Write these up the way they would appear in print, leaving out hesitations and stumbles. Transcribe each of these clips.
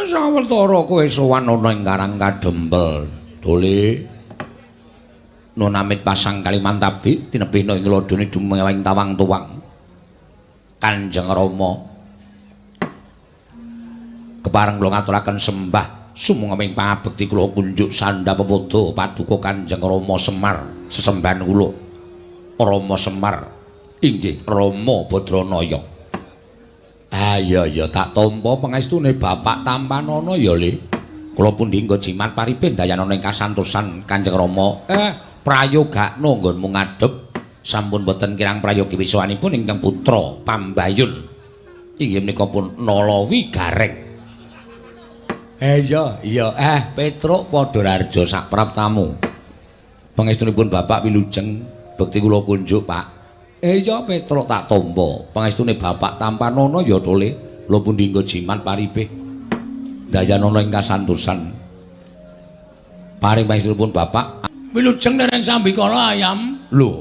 Sawetara kowe sowan ana ing Karang Kadempel. Dole Nonamit pasang kaliman tabi tinebihna ing lodone dumewing tawang tuwang. Kanjeng Rama kepareng kula ngaturaken sembah sumunging pangabekti kula kunjuk sandha pepodo paduka Kanjeng Rama Semar sesembahan kula. Rama Semar inggih Rama Badranaya. Ya tak tampa pangestune Bapak Tampanana ya Le. Kula pundi nggo jimat paripe dayanana ing kasantosan Kanjeng Rama. Prayogakna nggonmu ngadhep sampun boten kirang prayogi wiswanipun ingkang putra Pambayun. Inggih menika pun Nalawi Gareng. Iya, Petruk Padhararja sak praptamu. Pangestunipun Bapak wilujeng bekti kula kunjuk, Pak. Ya Petruk tak tampa. Pangestune Bapak Tampanana ya tole. Kula pundi nggo jimat paripe dayanana ing kasantosan. Paring pangestunipun Bapak wilujeng dereng sambikala ayam. Lho.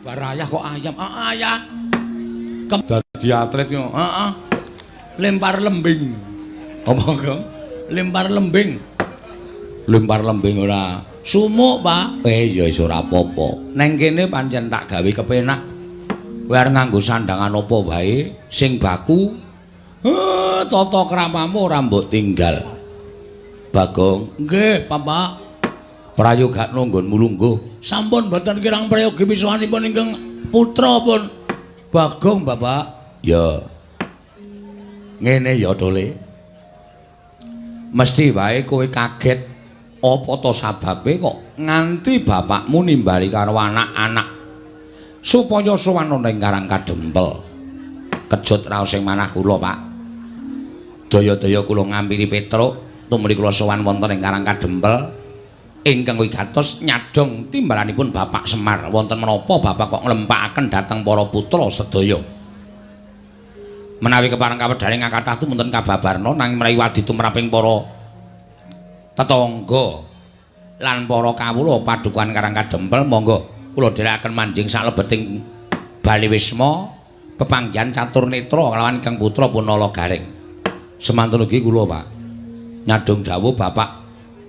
Barayah kok ayam? Ayah. Dadi atlet yo. Lempar lembing. Apa kok? Lempar lembing. Lempar lembing ora sumuk, Pak. Ya wis ora apa-apa. Neng kene pancen tak gawe kepenak. Kowe arep nganggo sandangan apa wae sing baku. Tata kramamu ora mbok tinggal. Bagong. Nggih, Bapak. Prayogakna nggonmu lungguh. Sampun boten kirang prayogi wiswanipun ingkang putra pun Bagong, Bapak. Ya. Ngene ya, Dole. Mesti wae kowe kaget apa to sababe kok nganti bapakmu nimbali karo anak-anak supaya sowan ana ing Karang Kadempel. Kejut raos sing manah kula, Pak. Daya-daya kula ngampiri Petruk tumrap kula sowan wonten ing Karang Kadempel. Ingkang wigatos nyadong timbalanipun Bapak Semar wonten menapa Bapak kok nglempakaken dhateng para putra sedaya. Menawi kepareng kawedharing kathah tumunten kababarna nanging menawi wadi tumraping para tetangga lan para kawula padukan Karang Kadempel monggo kula dherekaken manjing saklebeting Bali Wisma pepanggihan catur netra kelawan Kang Putra Punala Gareng. Semanten ugi kula, Pak. Nyadong dawuh Bapak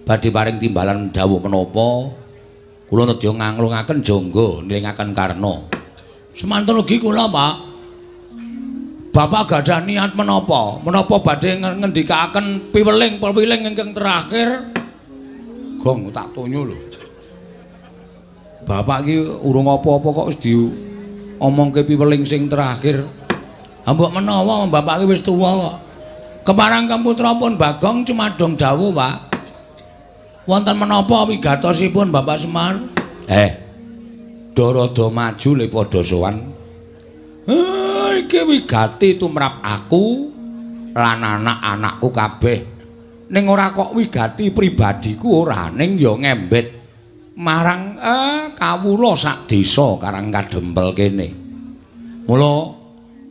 badhe paring timbalan dawuh menapa kula nedya nganglungaken jangga nilingaken karna. Semanten ugi kula, Pak. Bapak gadah niat menapa? Menapa badhe ngendikaken piweling ingkang terakhir? Gong tak tunyu lho. Bapak iki urung apa-apa kok wis diomongke piweling sing terakhir. Ha mbok menawa Bapak iki wis tuwa kok. Kepareng Kang Putra pun Bagong cumadong dawuh, Pak. Wonten menapa wigatosipun Bapak Semar? Dorada maju le padha sowan. Iki wigati tumrap aku lan anak-anakku kabeh. Ning ora kok wigati pribadiku ora, ning ya ngembet marang kawula sak desa Karang Kadempel kene. Mula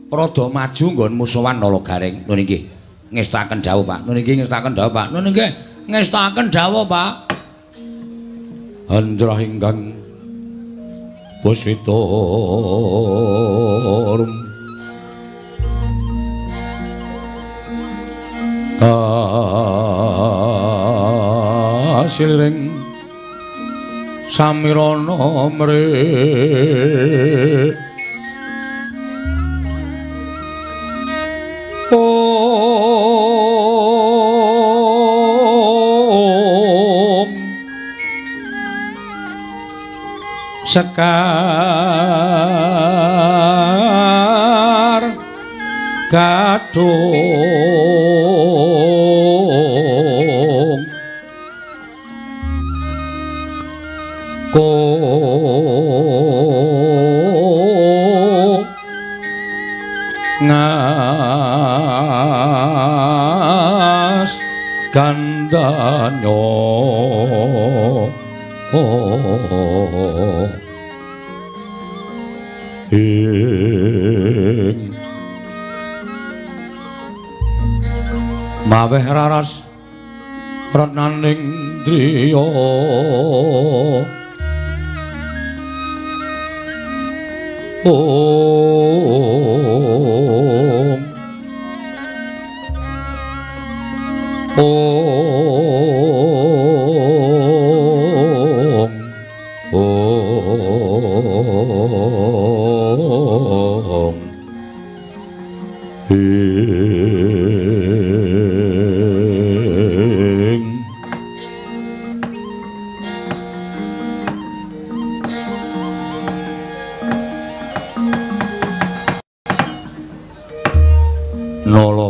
rada maju nggonmu sowan Nala Gareng. Nun nggih ngestaken dawuh, Pak. Nun nggih ngestaken dawuh, Pak. Nun nggih ngestaken dawuh, Pak. Andrah ingkang Pusitorum Silring Samirana mrih Sekar Gadung Ko Ngas Gandanyo Maweh raras renaning driya Nala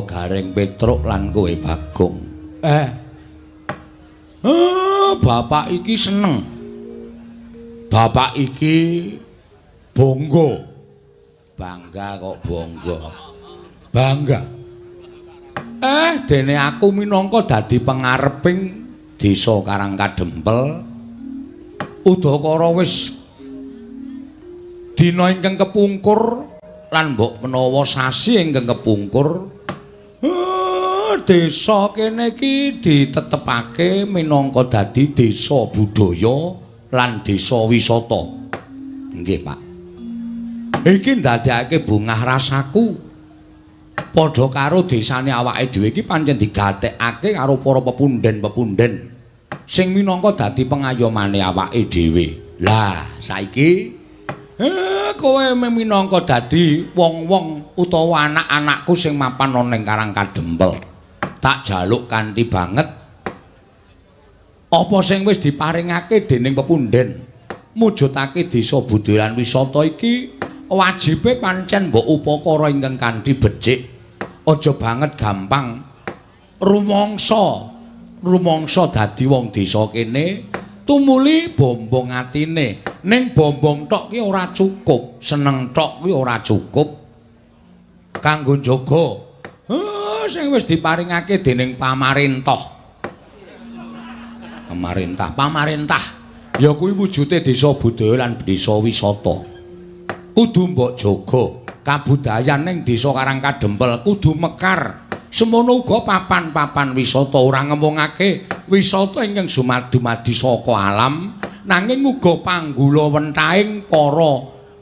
Gareng Petruk lan kowe Bagong. Bapak iki seneng. Bapak iki bangga. Bangga kok bangga. Bangga. Dene aku minangka dadi pangareping desa Karangkadempel. Udakara wis dina ingkang kepungkur lan mbok menawa sasi ingkang kepungkur desa kene iki ditetepake minangka dadi desa budaya lan desa wisata. Nggih, Pak. Iki ndadekake bungah rasaku padha karo desane awake dhewe iki pancen digatekake karo para pepunden-pepunden sing minangka dadi pengayomane awake dhewe. Lah, saiki kowe minangka dadi wong-wong utawa anak-anakku sing mapan ana ning Karangkadempel. Tak jaluk kanthi banget apa sing wis diparingake dening pepunden mujudake desa budaya lan wisata iki wajibe pancen mbok upakara ingkang kanthi becik. Aja banget gampang rumangsa dadi wong desa kene tumuli bombong atine. Ning bombong tok ki ora cukup, seneng tok ki ora cukup kanggo njaga sing wis diparingake dening pamarentah. Pamarentah ya kuwi wujude desa budaya lan desa wisata. Kudu mbok jaga kabudayan ning desa Karangkadempel kudu mekar. Semono uga papan-papan wisata ora ngomongake wisata ingkang dumadi saka alam nanging uga panggula wentahing para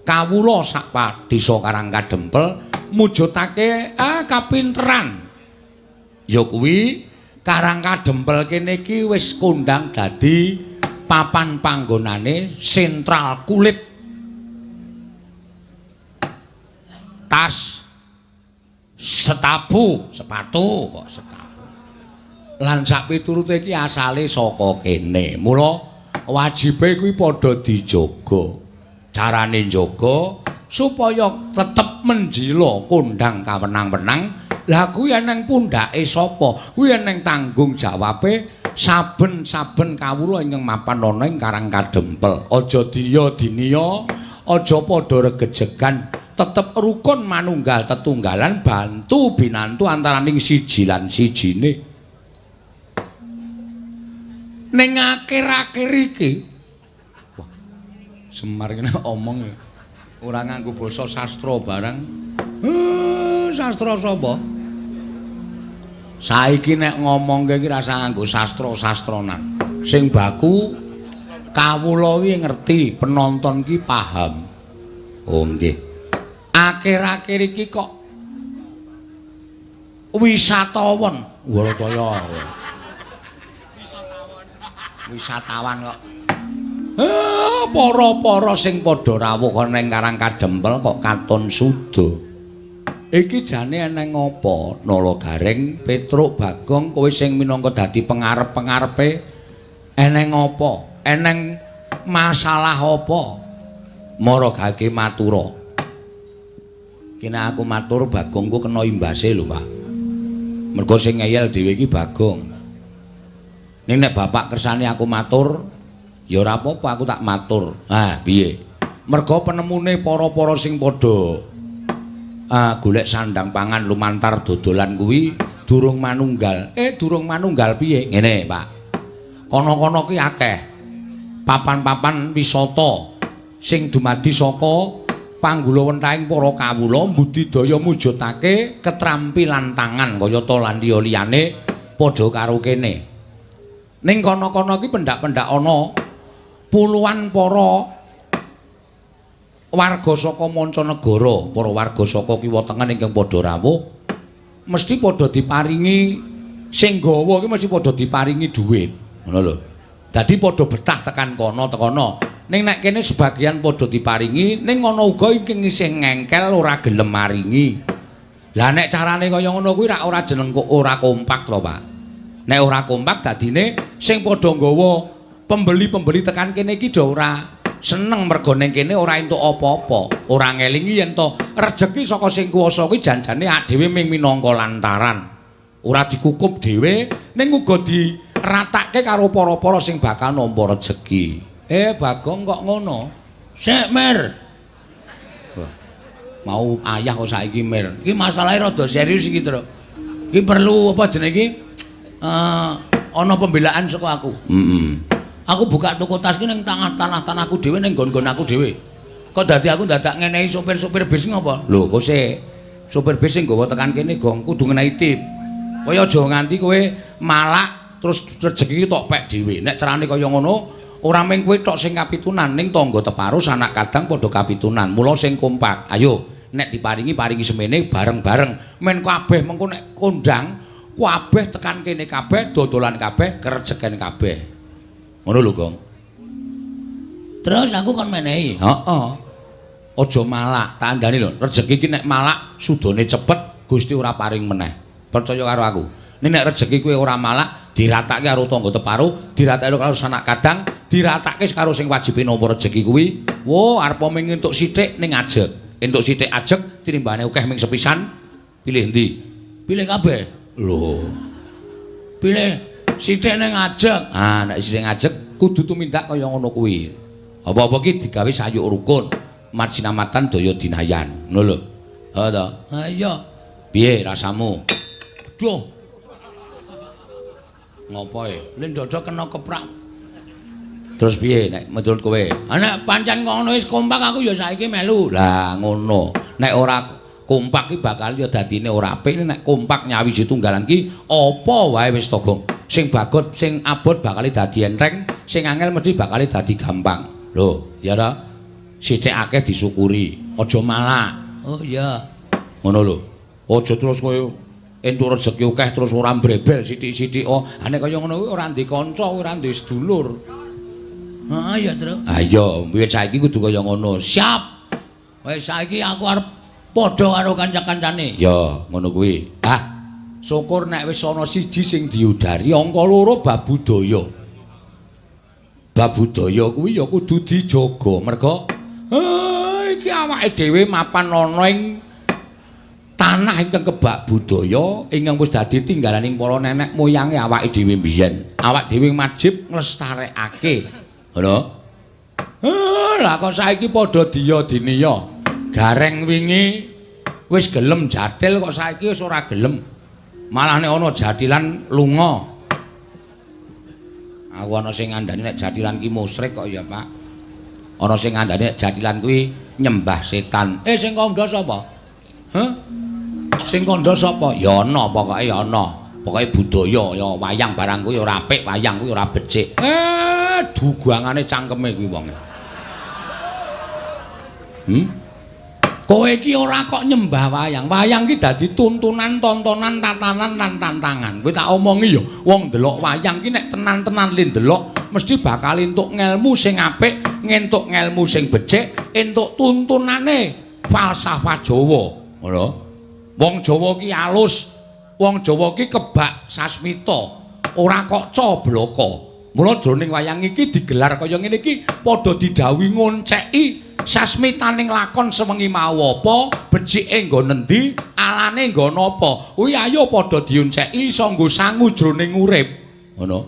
kawula sak desa Karangkadempel mujudake kapinteran. Ya kuwi Karangkadempel kene iki wis kondhang dadi papan panggonane sentral kulit. Tas sepatu kok sepatu. Lan sak piturute iki asale saka kene. Mula wajibe kuwi padha dijaga. Carane njaga supaya tetep menjila kondhang kawenang-wenang. Lah kuwi eneng pundhake sapa? Kuwi eneng tanggung jawabe saben-saben kawula ingkang mapan ana ing Karangkadempel. Aja diya-dinya, aja padha regejegan, tetep rukun manunggal tetunggalan bantu binantu antaraning siji lan sijine. Ning akhir-akhir iki wah Semar kene omong ora nganggo basa sastra barang. Sastra sapa? Saiki nek ngomongke iki rasa nganggo sastra-sastronan. Sing baku kawula iki ngerti, penonton iki paham. Oh nggih. Akhir-akhir iki kok wisatawan, Warataya. Wisatawan kok. Para-para sing padha rawuh ning Karangkadempel kok katon suda. Iki jane eneng apa? Nala Gareng, Petruk, Bagong, kowe sing minangka dadi pengarep-pengarepe eneng apa? Eneng masalah apa? Mara gage matura. Kene aku matur Bagongku kena imbase lho, Pak. Mergo sing ngeyel dhewe iki Bagong. Ning nek bapak kersane aku matur, ya ora apa-apa aku tak matur. Piye? Mergo penemune para-para sing padha golek sandang pangan lumantar dodolan kuwi durung manunggal. Durung manunggal piye? Ngene, Pak. Kono-kono ki akeh papan-papan wisata sing dumadi saka panggula wentahing para kawula mbudidaya mujudake ketrampilan tangan kayata lan liya-liyane padha karo kene. Ning kono-kono ki pendak-pendak ana puluhan para warga saka para warga saka kiwa tengen ingkang padha rawuh mesti padha diparingi sing gawa ki mesti padha diparingi dhuwit. Ngono lho. Dadi padha betah tekan kono. Ning nek kene sebagian padha diparingi, ning ngono uga iki isih ngengkel ora gelem maringi. Lah nek carane kaya ngono kuwi ora jeneng kok ora kompak to, Pak. Nek ora kompak dadine sing padha nggawa pembeli-pembeli tekan kene iki do ora seneng mergo ning kene ora entuk apa-apa. Ora ngelingi yen to rejeki saka sing kuwasa kuwi janjane awake dhewe ming minangka lantaran. Ora dikukup dhewe ning uga diratake karo para-para sing bakal nampa rejeki. Bagong kok ngono? Sik, Mir. Mau ayah kok saiki, Mir. Iki masalahe rada serius iki, Tru. Iki perlu apa jenenge iki? Ana pembelaan saka aku. Aku buka toko tas ki ning tanah-tanahku dhewe ning nggon-nggon aku dhewe. Kok dadi aku dadak ngenehi sopir-sopir bis ngopo? Lho, kok sik sopir bis sing nggawa tekan kene gong kudu ngenehi tip. Kaya aja nganti kowe malak terus rejeki tok pek dhewe. Nek carane kaya ngono, ora mung kowe tok sing kapitunan, ning tangga teparo sanak kadang padha kapitunan. Mula sing kompak. Ayo, nek diparingi semene bareng-bareng. Men kabeh mengko nek kondang kabeh tekan kene kabeh, dodolan kabeh, kerejeken kabeh. Ngono lho, Gong. Terus aku kon menehi. Heeh. Aja malak, tandani lho. Rejeki iki nek malak sudane cepet, Gusti ora paring meneh. Percaya karo aku. Nek rejeki kowe ora malak, diratake karo tangga teparo, diratake karo sanak kadang, diratake karo sing wajibe nampa rejeki kuwi. Wo, arep ming entuk sithik ning ajeg. Entuk sithik ajeg tinimbane akeh ming sepisan. Pilih ndi? Pilih kabeh. Lho. Pilih sithik ning ajeg. Nek sithik ajeg kudu tumindak kaya ngono kuwi. Apa-apa ki digawe sayuk rukun. Marjinamatan daya dinayan. Ngono lho. Ha ta? Ha iya. Piye rasamu? Duh. Ngopo e? Lek ndodok kena keprak. Terus piye nek menurut kowe? Nek pancen ngono wis kompak aku ya saiki melu. Lah ngono. Nek ora kompak ki bakal ya dadine ora apik. Nek kompak nyawiji tunggalan ki apa wae wis to, Gong. Sing bagot sing abot bakal dadi enteng, sing angel mesti bakal dadi gampang. Lho, ya ta? Sithik akeh disyukuri. Aja malak. Oh iya. Ngono lho. Aja terus kowe entuk rejeki akeh terus ora mbrebel sithik-sithik. Oh, nek kaya ngono kuwi ora ndek kanca, ora ndek sedulur. Heeh ya, Tru. Ha iya, wiwit saiki kudu kaya ngono. Siap. Wis saiki aku arep padha karo kanca-kancane. Ya, ngono kuwi. Syukur nek wis ana siji sing diudari, angka loro bab budaya. Bab budaya kuwi ya kudu dijaga. Merga iki awake dhewe mapan ana ing tanah ingkang kebak budaya ingkang wis dadi tinggalaning para nenek moyange awake dhewe mbiyen. Awak dhewe wajib nglestarekake. Ngono. Lah kok saiki padha diya diniya. Gareng wingi wis gelem jatil kok saiki wis ora gelem. Malah nek ana jatilan lunga. Aku ana sing ngandani nek jatilan ki musyrik kok ya, Pak. Ana sing ngandani nek jatilan kuwi nyembah setan. Sing kandha sapa? Hah? Sing kandha sapa? Ya ana, pokoke ya ana. Pokoke budaya ya wayang barang kuwi ora apik, wayang kuwi ora becik. Dugangane cangkeme kuwi wong. Kowe iki ora kok nyembah wayang. Wayang ki dadi tuntunan, tontonan, tatanan lan tantangan. Kowe tak omongi ya, wong ndelok wayang ki nek tenan-tenan le ndelok mesti bakal entuk ngelmu sing apik, ngentuk ngelmu sing becik, entuk tuntunane falsafah Jawa. Ngono. Wong Jawa ki alus, wong Jawa ki kebak sasmita, ora kok cobloko. Mula jroning wayang iki digelar kaya ngene iki padha didhawuhi ngonceki sasmitaning lakon sewengi mau apa, becike nggo nendi, alane nggo napa. Kuwi ayo padha dionceki iso nggo sangu jroning urip. Ngono.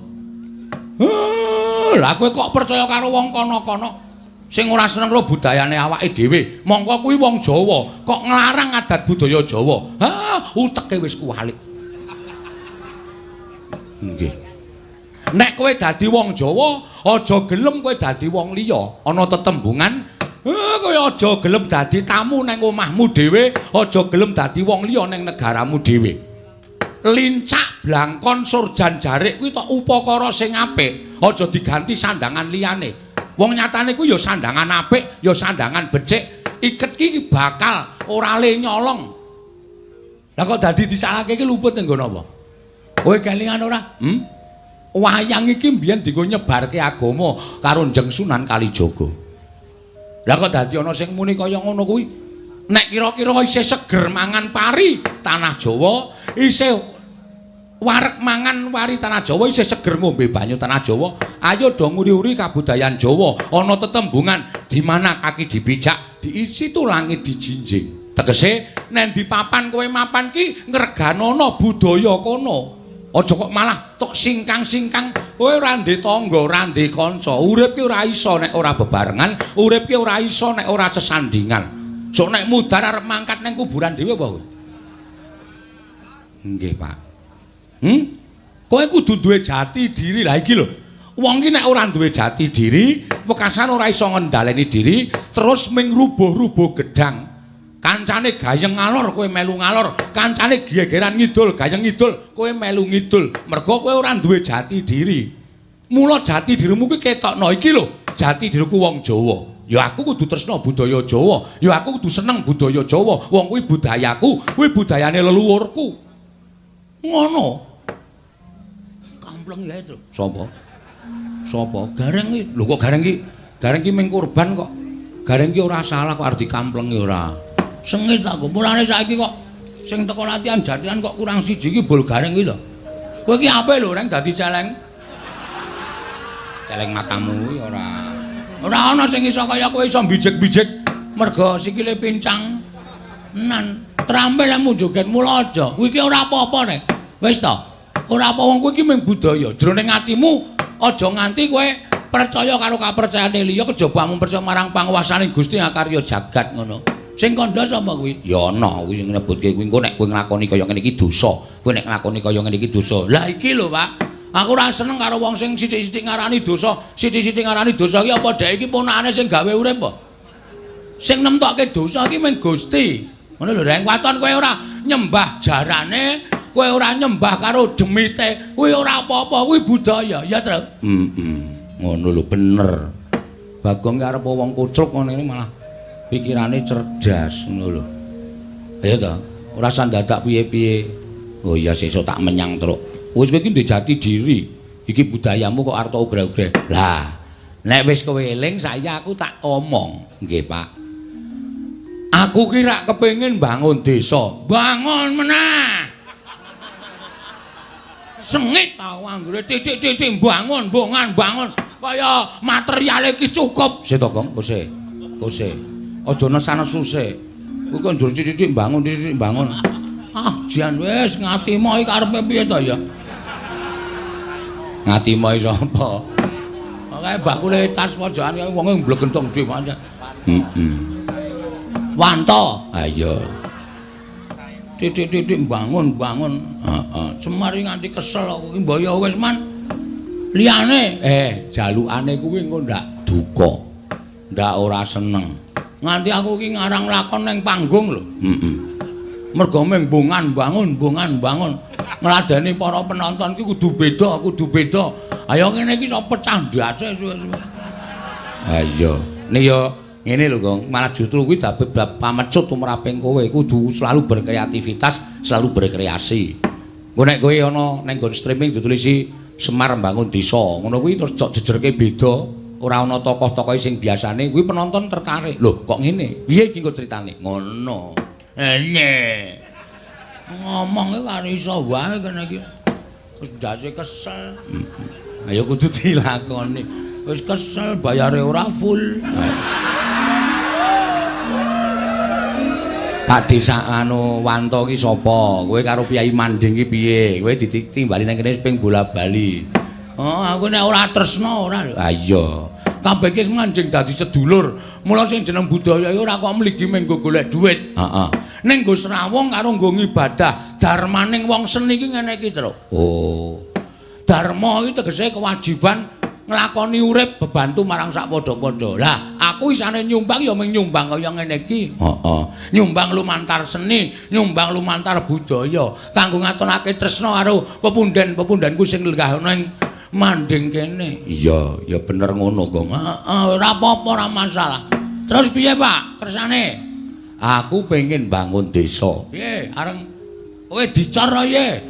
Lah kowe kok percaya karo wong kono-kono sing ora seneng karo budayane awake dhewe. Mongko kuwi wong Jawa, kok nglarang adat budaya Jawa. Uteke wis kuwalik. Nggih. Nek kowe dadi wong Jawa, aja gelem kowe dadi wong liya. Ana tetembungan, kowe aja gelem dadi tamu nang omahmu dhewe, aja gelem dadi wong liya nang negaramu dhewe. Lincak, blangkon, surjan jarik kuwi tok upakara sing apik, aja diganti sandangan liyane. Wong nyatane kuwi ya sandangan apik, ya sandangan becik. Iket ki bakal ora le nyolong. Lah kok dadi disalahke iki luput ning nggon apa? Kowe kelingan ora? Wayang iki mbiyen dienggo nyebarke agama karo Njeng Sunan Kalijaga. Lah kok dadi ana sing muni kaya ngono kuwi? Nek kira-kira isih seger mangan pari tanah Jawa, isih wareg mangan wari tanah Jawa, isih seger ngombe banyu tanah Jawa, ayo do nguri-uri kabudayan Jawa. Ana tetembungan di mana kaki dipijak, diisi tu langit dijinjing. Tegese nek di papan kowe mapan ki ngreganono budaya kono. Aja kok malah tok singkang-singkang kowe ora ndek tangga, ora ndek kanca. Urip ki ora iso nek ora bebarengan, urip ki ora iso nek ora sesandingan. Sok nek mudhar arep mangkat ning kuburan dhewe apa kowe? Nggih, Pak. Kowe kudu duwe jati diri. Lah iki lho. Wong ki nek ora duwe jati diri, wekasan ora iso ngendhaleni diri, terus ming rubuh-rubuh gedang. Kancane gayeng ngalor kowe melu ngalor, kancane gegeran ngidul gayeng ngidul kowe melu ngidul. Mergo kowe ora duwe jati diri. Mula jati dirimu kuwi ketokno iki lho, jati diriku wong Jawa. Ya aku kudu tresna budaya Jawa, ya aku kudu seneng budaya Jawa. Wong kuwi budayaku, kuwi budayane leluhurku. Ngono. Kampleng ya itu. Sapa? Sapa? Gareng iki. Lho kok gareng iki? Gareng iki ming kurban kok. Gareng iki ora salah kok arep dikamplengi ora. Sengit aku. Mulane saiki kok sing teko latihan jatian kok kurang siji iki bol gareng iki to. Kowe iki ape lho reng dadi celeng? Celeng matamu iki ora. Ora ana sing iso kaya kowe iso bijek-bijek merga sikile pincang. Nan, trampil lemu joget mula aja. Kuwi iki ora apa-apa nek. Wis to. Ora apa wong kowe iki mung budaya. Jroning atimu aja nganti kowe percaya karo kapercayane liya kejaba mung percaya marang panguwasaning Gusti Akarya jagat ngono. Sing kandha sapa kuwi? Ya ana kuwi sing nyebutke kuwi engko nek kowe nglakoni kaya ngene iki dosa. Kowe nek nglakoni kaya ngene iki dosa. Lah iki lho, Pak. Aku ora seneng karo wong sing sithik-sithik ngarani dosa. Sithik-sithik ngarani dosa iki apa dhek iki ponakane sing gawe urip apa? Sing nemtokke dosa iki mung Gusti. Ngono lho, reng waton kowe ora nyembah jarane, kowe ora nyembah karo demite, kuwi ora apa-apa, kuwi budaya. Ya, Tru? Ngono lho, bener. Bagong ki arep wong kucluk ngene malah pikirane cerdas ngono lho. Ayo to, ora sandadak piye-piye. Oh iya sesuk tak menyang truk. Wis kowe iki ndek jati diri. Iki budayamu kok arep ogre-ogre. Lah, nek wis kowe eling saya aku tak omong. Nggih, Pak. Aku ki rak kepengin bangun desa. Bangun menah. Sengit tau anggere titik-titik bangun, bongan bangun. Kaya materiale iki cukup. Sik to, Gong, kose. Kose. Aja nesan-nesu sik. Kuwi kok njur titik bangun, titik bangun. Ah, jan wis ngatimo iki karepe piye to ya? Ngatimo sapa? Pokoke bakule tas pojokan kaya wonge mblegentong dhewe pancen. Wanto. Ha iya. Titik-titik bangun. Heeh. Semari nganti kesel aku iki mbaya wis man. Liyane jalukane kuwi engko ndak duka. Ndak ora seneng. Nganti aku iki ngarang lakon ning panggung lho. Mergo mung bangun. Ngladeni para penonton ki kudu beda. Ayo ngene iki iso pecah ndase suwe-suwe. Ha iya. Nek yo ngene lho, Gong, malah justru kuwi dadi pamecut tumraping kowe. Kudu selalu berkreativitas, selalu berkreasi. Engko nek kowe ana ning nggon streaming ditulisi Semar Mbangun Desa, ngono kuwi terus cok jejerke beda. Ora ana tokoh-tokoh sing biasane kuwi penonton tertarik. Lho, kok ngene? Piye iki kok critane? Ngono. Ngomong karo iso wae kene iki. Wis ndase kesel. Ayo kudu dilakoni. Wis kesel bayare ora full. Pak Desa anu Wanto ki sapa? Kowe karo Kyai Manding ki piye? Kowe ditimbali nang kene ping bola-bali. Oh, aku nek ora tresna ora. Ha iya. Kabeh ki manjing dadi sedulur. Mula sing jeneng budaya iki ora kok mligi menggo golek dhuwit. Heeh. Ning nggo srawung karo nggo ngibadah, darmaning wong seni iki ngene iki, Tru. Oh. Dharma iki tegese kewajiban nglakoni urip bebantu marang sak padha-padha. Lah, aku isane nyumbang ya mung nyumbang kaya ngene iki. Heeh. Nyumbang lumantar seni, nyumbang lumantar budaya kanggo ngatonake tresna karo pepundhen-pepundhenku sing lenggah ning Manding kene. Iya, ya bener ngono, Gong. Heeh, ora apa-apa, ora masalah. Terus piye, Pak? Kersane? Aku pengen bangun desa. Piye? Areng kowe dicor ye?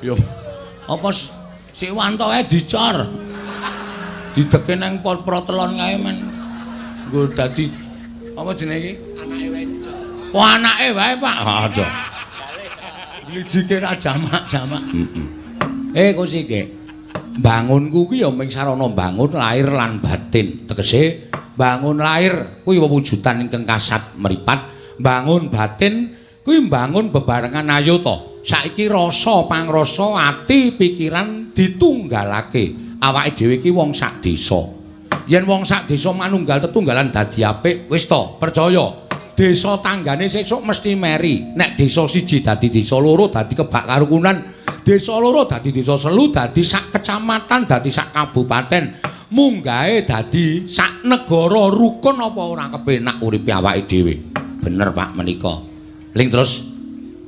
Yo apa Siwanto ae dicor. Dideke nang protelon kae men. Nggo dadi apa jenenge iki? Anake wae dicor. Oh anake wae, Pak. Aja. Lidike ra jamak-jamak. Kosi iki. Bangunku kuwi ya ming sarana bangun lahir lan batin. Tegese bangun lahir kuwi wewujudan ingkang kasat mripat, bangun batin kuwi bangun bebarengan ayuta. Saiki rasa pangrasa ati pikiran ditunggalake. Awake dhewe iki wong sak desa. Yen wong sak desa manunggal tetunggalan dadi apik, wis to, percaya. Desa tanggane sesuk mesti meri. Nek desa siji dadi desa loro dadi kebak karukunan, desa loro dadi desa selu, dadi sak kecamatan, dadi sak kabupaten. Munggahe dadi sak negara rukun apa ora kepenak uripe awake dhewe. Bener Pak menika. Ling terus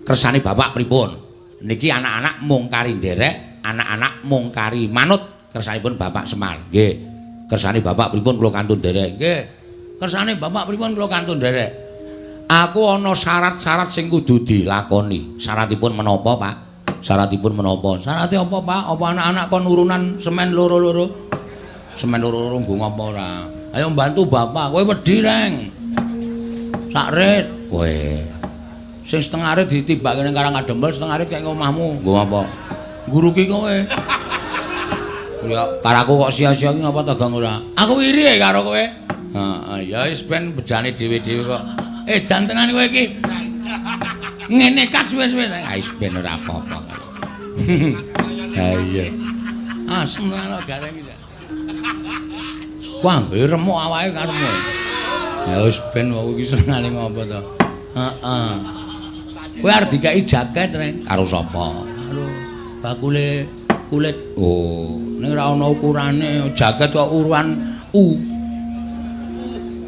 kersane Bapak pripun? Niki anak-anak mung kari nderek, anak-anak mung kari manut kersanipun Bapak Semar. Nggih. Kersane Bapak pripun kula kantun nderek. Nggih. Kersane Bapak pripun kula kantun nderek. Aku ana syarat-syarat sing kudu dilakoni. Syaratipun menapa, Pak? Syaratipun menapa? Syarate apa, Pak? Apa anak-anak kon urunan semen loro-loro? Semen loro-loro nggo ngapa ora? Ayo mbantu Bapak, kowe wedi reng. Sak rit. Kowe. Sing setengah rit ditibake ning Karangkadembel, setengah rit kaya omahmu. Nggo apa? Guru ki kowe. Ya karaku kok sia-sia ki ngapa tegang ora? Aku iri karo kowe. Heeh, ya wis ben bejane dhewe-dhewe kok. Jantenan kowe iki. Ngene kat suwe-suwe. Wis ben ora apa-apa. Ha iya. Asem ana gareng iki. Wah, remuk awake karemu. Ya wis ben wong iki senengane ngopo to. Heeh. Kowe arep dikai jaket rek karo sapa? Karo bakule kulit. Oh, ning ora ana ukurane jaket kok ukuran U.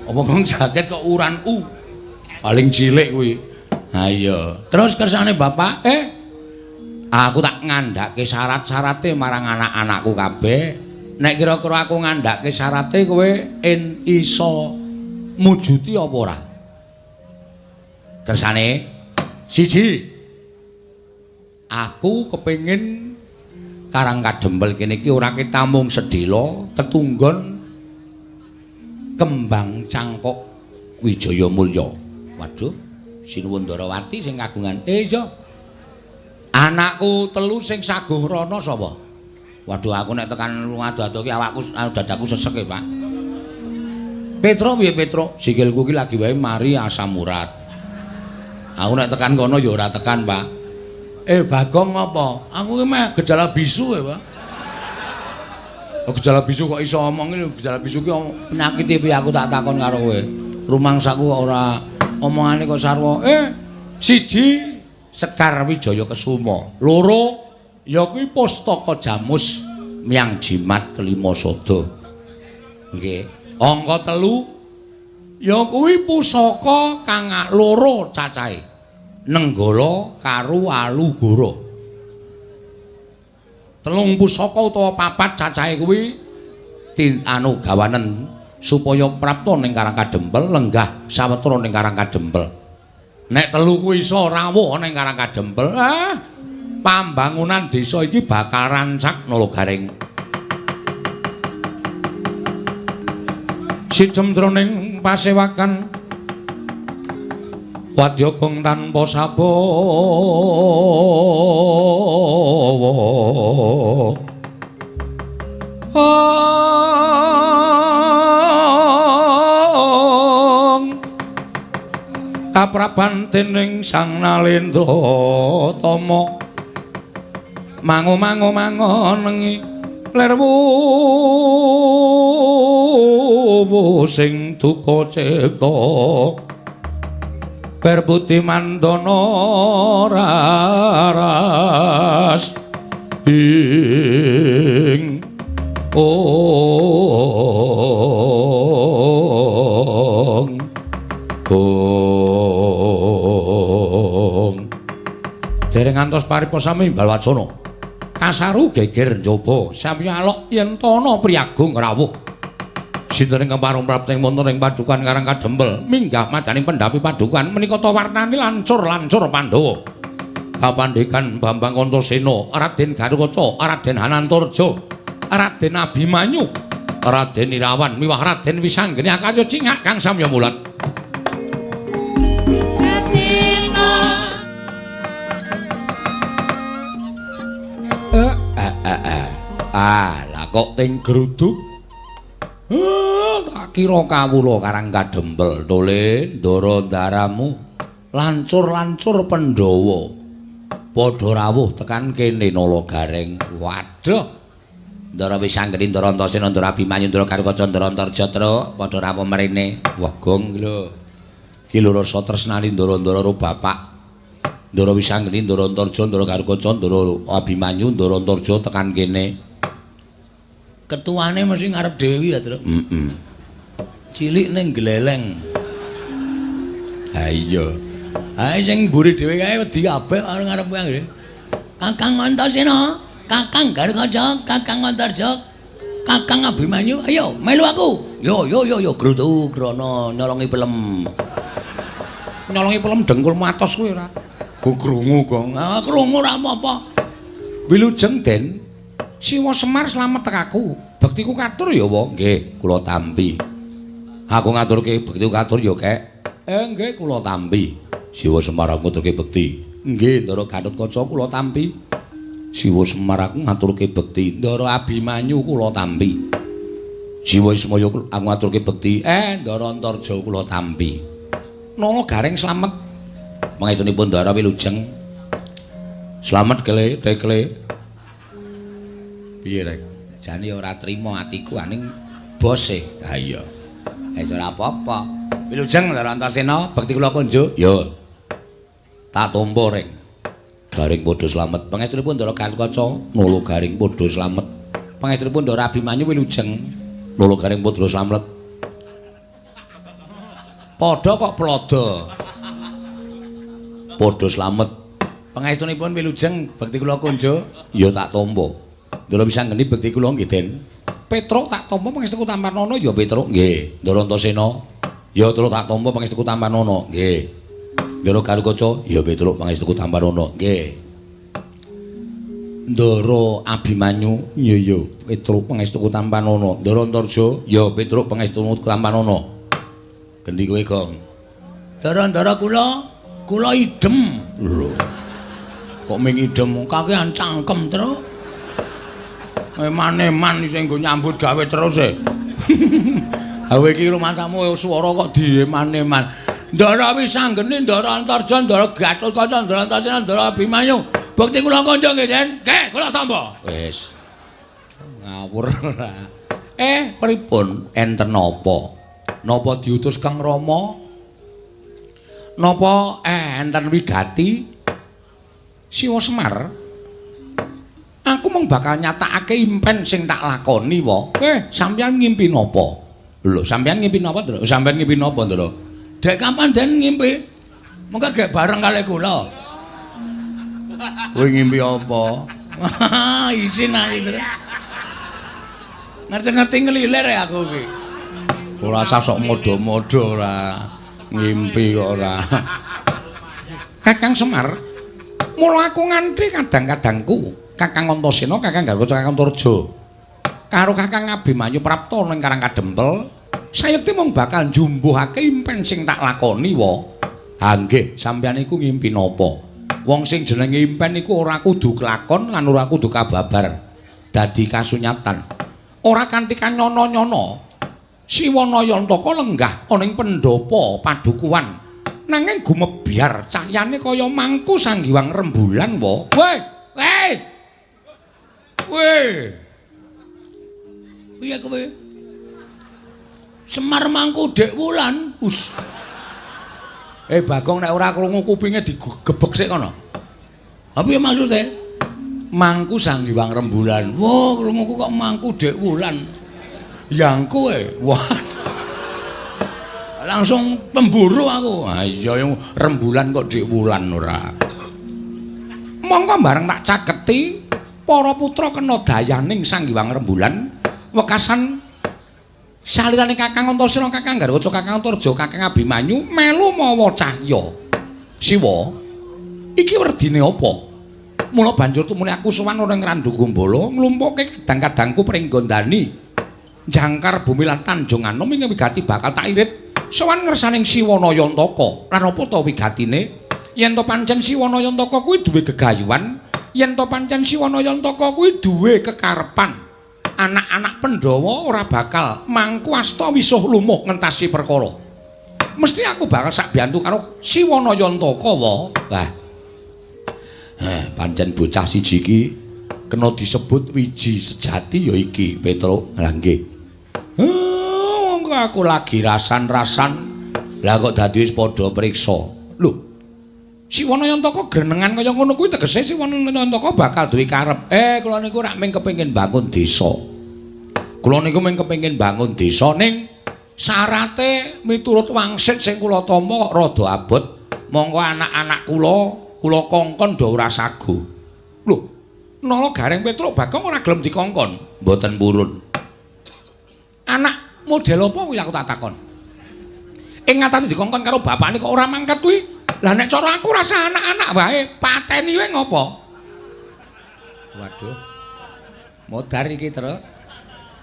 Apa kok jaket kok ukuran U? Paling cilik kuwi. Ha iya. Terus kersane Bapak, aku tak ngandhake syarat-syarate marang anak-anakku kabeh. Nek kira-kira aku ngandhake syarate kowe iso mujuti apa ora? Kersane siji. Aku kepengin Karangkadembel kene iki ora ketamung sedhela, tetunggon kembang cangkok Wijaya Mulya. Waduh, Sinuwun Ndarawati sing kagungan. Iya. Anakku telu sing saguh rana sapa? Waduh, aku nek tekan ngado-ado ki awakku dadaku sesek Pak. Petro piye Petro? Sikilku ki lagi wae mari asam urat. Aku nek tekan kono ya ora tekan, Pak. Bagong apa? Aku ki meh gejala bisu Pak. Oh, gejala bisu kok iso omong iki, gejala bisu ki penyakit piye aku tak takon karo kowe. Rumangsaku kok ora omongane kok sarwa. Siji Sekar Wijaya Kesuma. Loro ya kuwi Pustaka Jamus Myang Jimat Kelima Sada. Nggih. Angka 3 ya kuwi pusaka kang loro cacahe. Nenggala karo Alugara. 3 pusaka utawa 4 cacahe kuwi gawanen supaya prapta ning Karangkadembel, lenggah sawetara ning Karangkadembel. Nek 3 kuwi iso rawuh ning Karangkadembel, pambangunan desa iki bakal rancak nalagaring. Sijem jroning pasewakan wadyagong tanpa sabawa. Kapraban dening Sang Nalendra Tama mangu-mangu-mangonengi lerwu sing duka cipta berbuti mandana raras ing dereng ngantos pariposami Balwacana kasaru geger njaba sami alok yen tana priyagung rawuh sinten ingkang parung prapting wonten ing padukan Karangkadembel minggah madaning pendhapi padukan menika ta warnane lancur-lancur Pandhawa Kapandikan Bambang Antasena, Raden Garukaca, Raden Hanantarja, Raden Abimanyu, Raden Irawan miwah Raden Wisanggeni akarya cingak kang samya mulat. Lah kok ting gruduk? Tak kira kawula karang kadempel tole ndara ndaramu lancur-lancur Pandhawa. Padha rawuh tekan kene Nalagareng. Waduh. Ndara Wisanggeni, Ndara Antasena, Ndara Abimanyu, Ndara Garukaca, Ndara Antarjatra padha rawuh mrene. Wah, gong lho. Ki lho rasa tresnani ndara-ndara karo bapak. Ndara Wisanggeni, Ndara Antarja, Ndara Garukaca, Ndara Abimanyu, Ndara Antarja tekan kene. Ketuane mesti ngarep Dewi ya, Tru. Cilik ning gleleng. Ha iya. Ha sing mburi dhewe kae wedi kabeh karo ngarep kowe nggih. Kakang Antasena, Kakang Garukaca, Kakang Antarja, Kakang Abimanyu, ayo melu aku. Yo grutu grono nyolongi pelem. Nyolongi pelem dengkulmu atos kowe ora. Ku krungu, Gong. Ah krungu ora apa-apa. Wilujeng Den, Siwa Semar slamet tekaku. Bektiku katur ya, Wa. Nggih, kula tampi. Aku ngaturke bektiku katur ya, Kek. Nggih, kula tampi. Siwa Semar aku ngaturke bekti. Nggih, Ndara Gatotkaca kula tampi. Siwa Semar aku ngaturke bekti. Ndara Abimanyu kula tampi. Siwa Ismaya aku ngaturke bekti. Ndara Antarja kula tampi. Nalagareng slamet. Pangestunipun Ndara Wilujeng. Slamet kele, Dekle. Piye, Rek? Jane ora trima atiku aning bose. Ha iya. Wis ora apa-apa. Wilujeng Ndara Antasena, bekti kula kunjuk. Ya. Tak tampa Reng. Garing padha slamet. Pangestunipun Ndara Garukaca, Nalagaring padha slamet. Pangestunipun Ndara Abimanyu Wilujeng, Nalagaring padha slamet. Padha kok plada. Padha slamet. Pangestunipun Wilujeng, bekti kula kunjuk. Ya tak tampa. Ndara Wisanggeni bekti kula nggih Den. Petruk tak tampa pangestuku Tampanana ya Petruk nggih. Ndara Antasena ya terus tak tampa pangestuku Tampanana nggih. Ndara Garukaca ya Petruk pangestuku Tampanana nggih. Ndara Abimanyu ya Petruk pangestuku Tampanana. Ndara Antarja ya Petruk pangestuku Tampanana. Gendi kowe, Gong. Ndara kula idem. Lho. Kok ming idem kakean cangkem terus. Eman-eman sing nggo nyambut gawe terus e. Hawe iki rumantamu swara kok dieman-eman. Ndara Wisanggeni, Ndara Antarja, Ndara Gatotkaca, Ndara Antasena, Ndara Abimanyu. Bekti kula kanca nggih, Den. Nggih, kula tampa. Wis. Ngawur ora. Pripun enten napa? Napa diutus Kang Rama? Napa enten wigati Siwa Semar? Aku mung bakal nyatakake impen sing tak lakoni, Wa. Sampeyan ngimpi napa? Lho, sampeyan ngimpi napa, Ndra? Sampeyan ngimpi napa, Ndra? Dek kapan Den ngimpi? Mengko gek bareng kali kula. Kowe ngimpi apa? Isin ae, Ndra. Ngerti-ngerti ngelilir ya aku iki. Ora usah sok modo-modo ora. Ngimpi kok ora. Kakang Semar, mula aku nganti kadang-kadangku Kakang Antasena, Kakang Garukaca, Kakang Antarja karo Kakang Abimanyu prapta ning Karang Kadempel, sayekti mung bakal njumbuhake impen sing tak lakoni, Wa. Ha nggih, sampeyan iku ngimpi napa? Wong sing jenenge impen iku ora kudu kelakon lan ora kudu kababar dadi kasunyatan. Ora kanthi kanyono-nyono. Siwanayantaka lenggah ana ing pendhapa padukuhan. Nanging gumebyar cahyane kaya mangku sanggiwang rembulan, Wa. Weh. Piye kowe? Semar mangku Dek Wulan. Us. Bagong nek ora krungu kupinge digebek sik kono. Ha piye maksude? Mangku sanggiwang rembulan. Wah, krunguku kok mangku Dek Wulan. Yang kowe. Wah. Langsung pemburu aku. Ha iya rembulan kok Dek Wulan ora. Mongko bareng tak caketi para putra kena dayaning sanggiwang rembulan wekasan salirane Kakang Antasena, Kakang Garukaca, Kakang Antarja, Kakang Abimanyu melu mawa cahya. Siwa Iki werdine apa? Mula banjur tumune aku sowan ning Randu Gombala nglumpuhke kadang-kadangku pring gondani. Jangkar bumi lan Tanjung Anom ing wigati bakal tak irit sowan ngersaning Siwana Yantaka. Lan apa to wigatine? Yen to pancen Siwana Yantaka kuwi duwe gegayuhan, yen to pancen Siwana Yantaka kuwi duwe kekarepan, anak-anak Pandhawa ora bakal mangku asta wisuh lumuh ngentasi perkara. Mesti aku bakal sak biantu karo Siwana Yantaka wae. Lah. Pancen bocah siji iki kena disebut wiji sejati ya iki, Petro. Lah nggih. Monggo aku lagi rasan-rasan. Lah kok dadi wis padha priksa. Lho, Siwana Yantaka grenengan kaya ngono kuwi tegese Siwana Yantaka bakal duwe karep. Kula niku rak mung kepengin bangun desa. Kula niku mung kepengin bangun desa ning syarate miturut wangsit sing kula tampa rada abot. Monggo anak-anak kula kongkon do ora sagu. Lho, nala Gareng Petruk Bagong ora gelem dikongkon, mboten purun. Anak model apa kuwi aku tak takon. Ing ngatasé dikongkon karo bapakne kok ora mangkat kuwi. Lah nek cara aku rasa anak-anak wae, pateni wae ngopo? Waduh. Modar iki, Tru.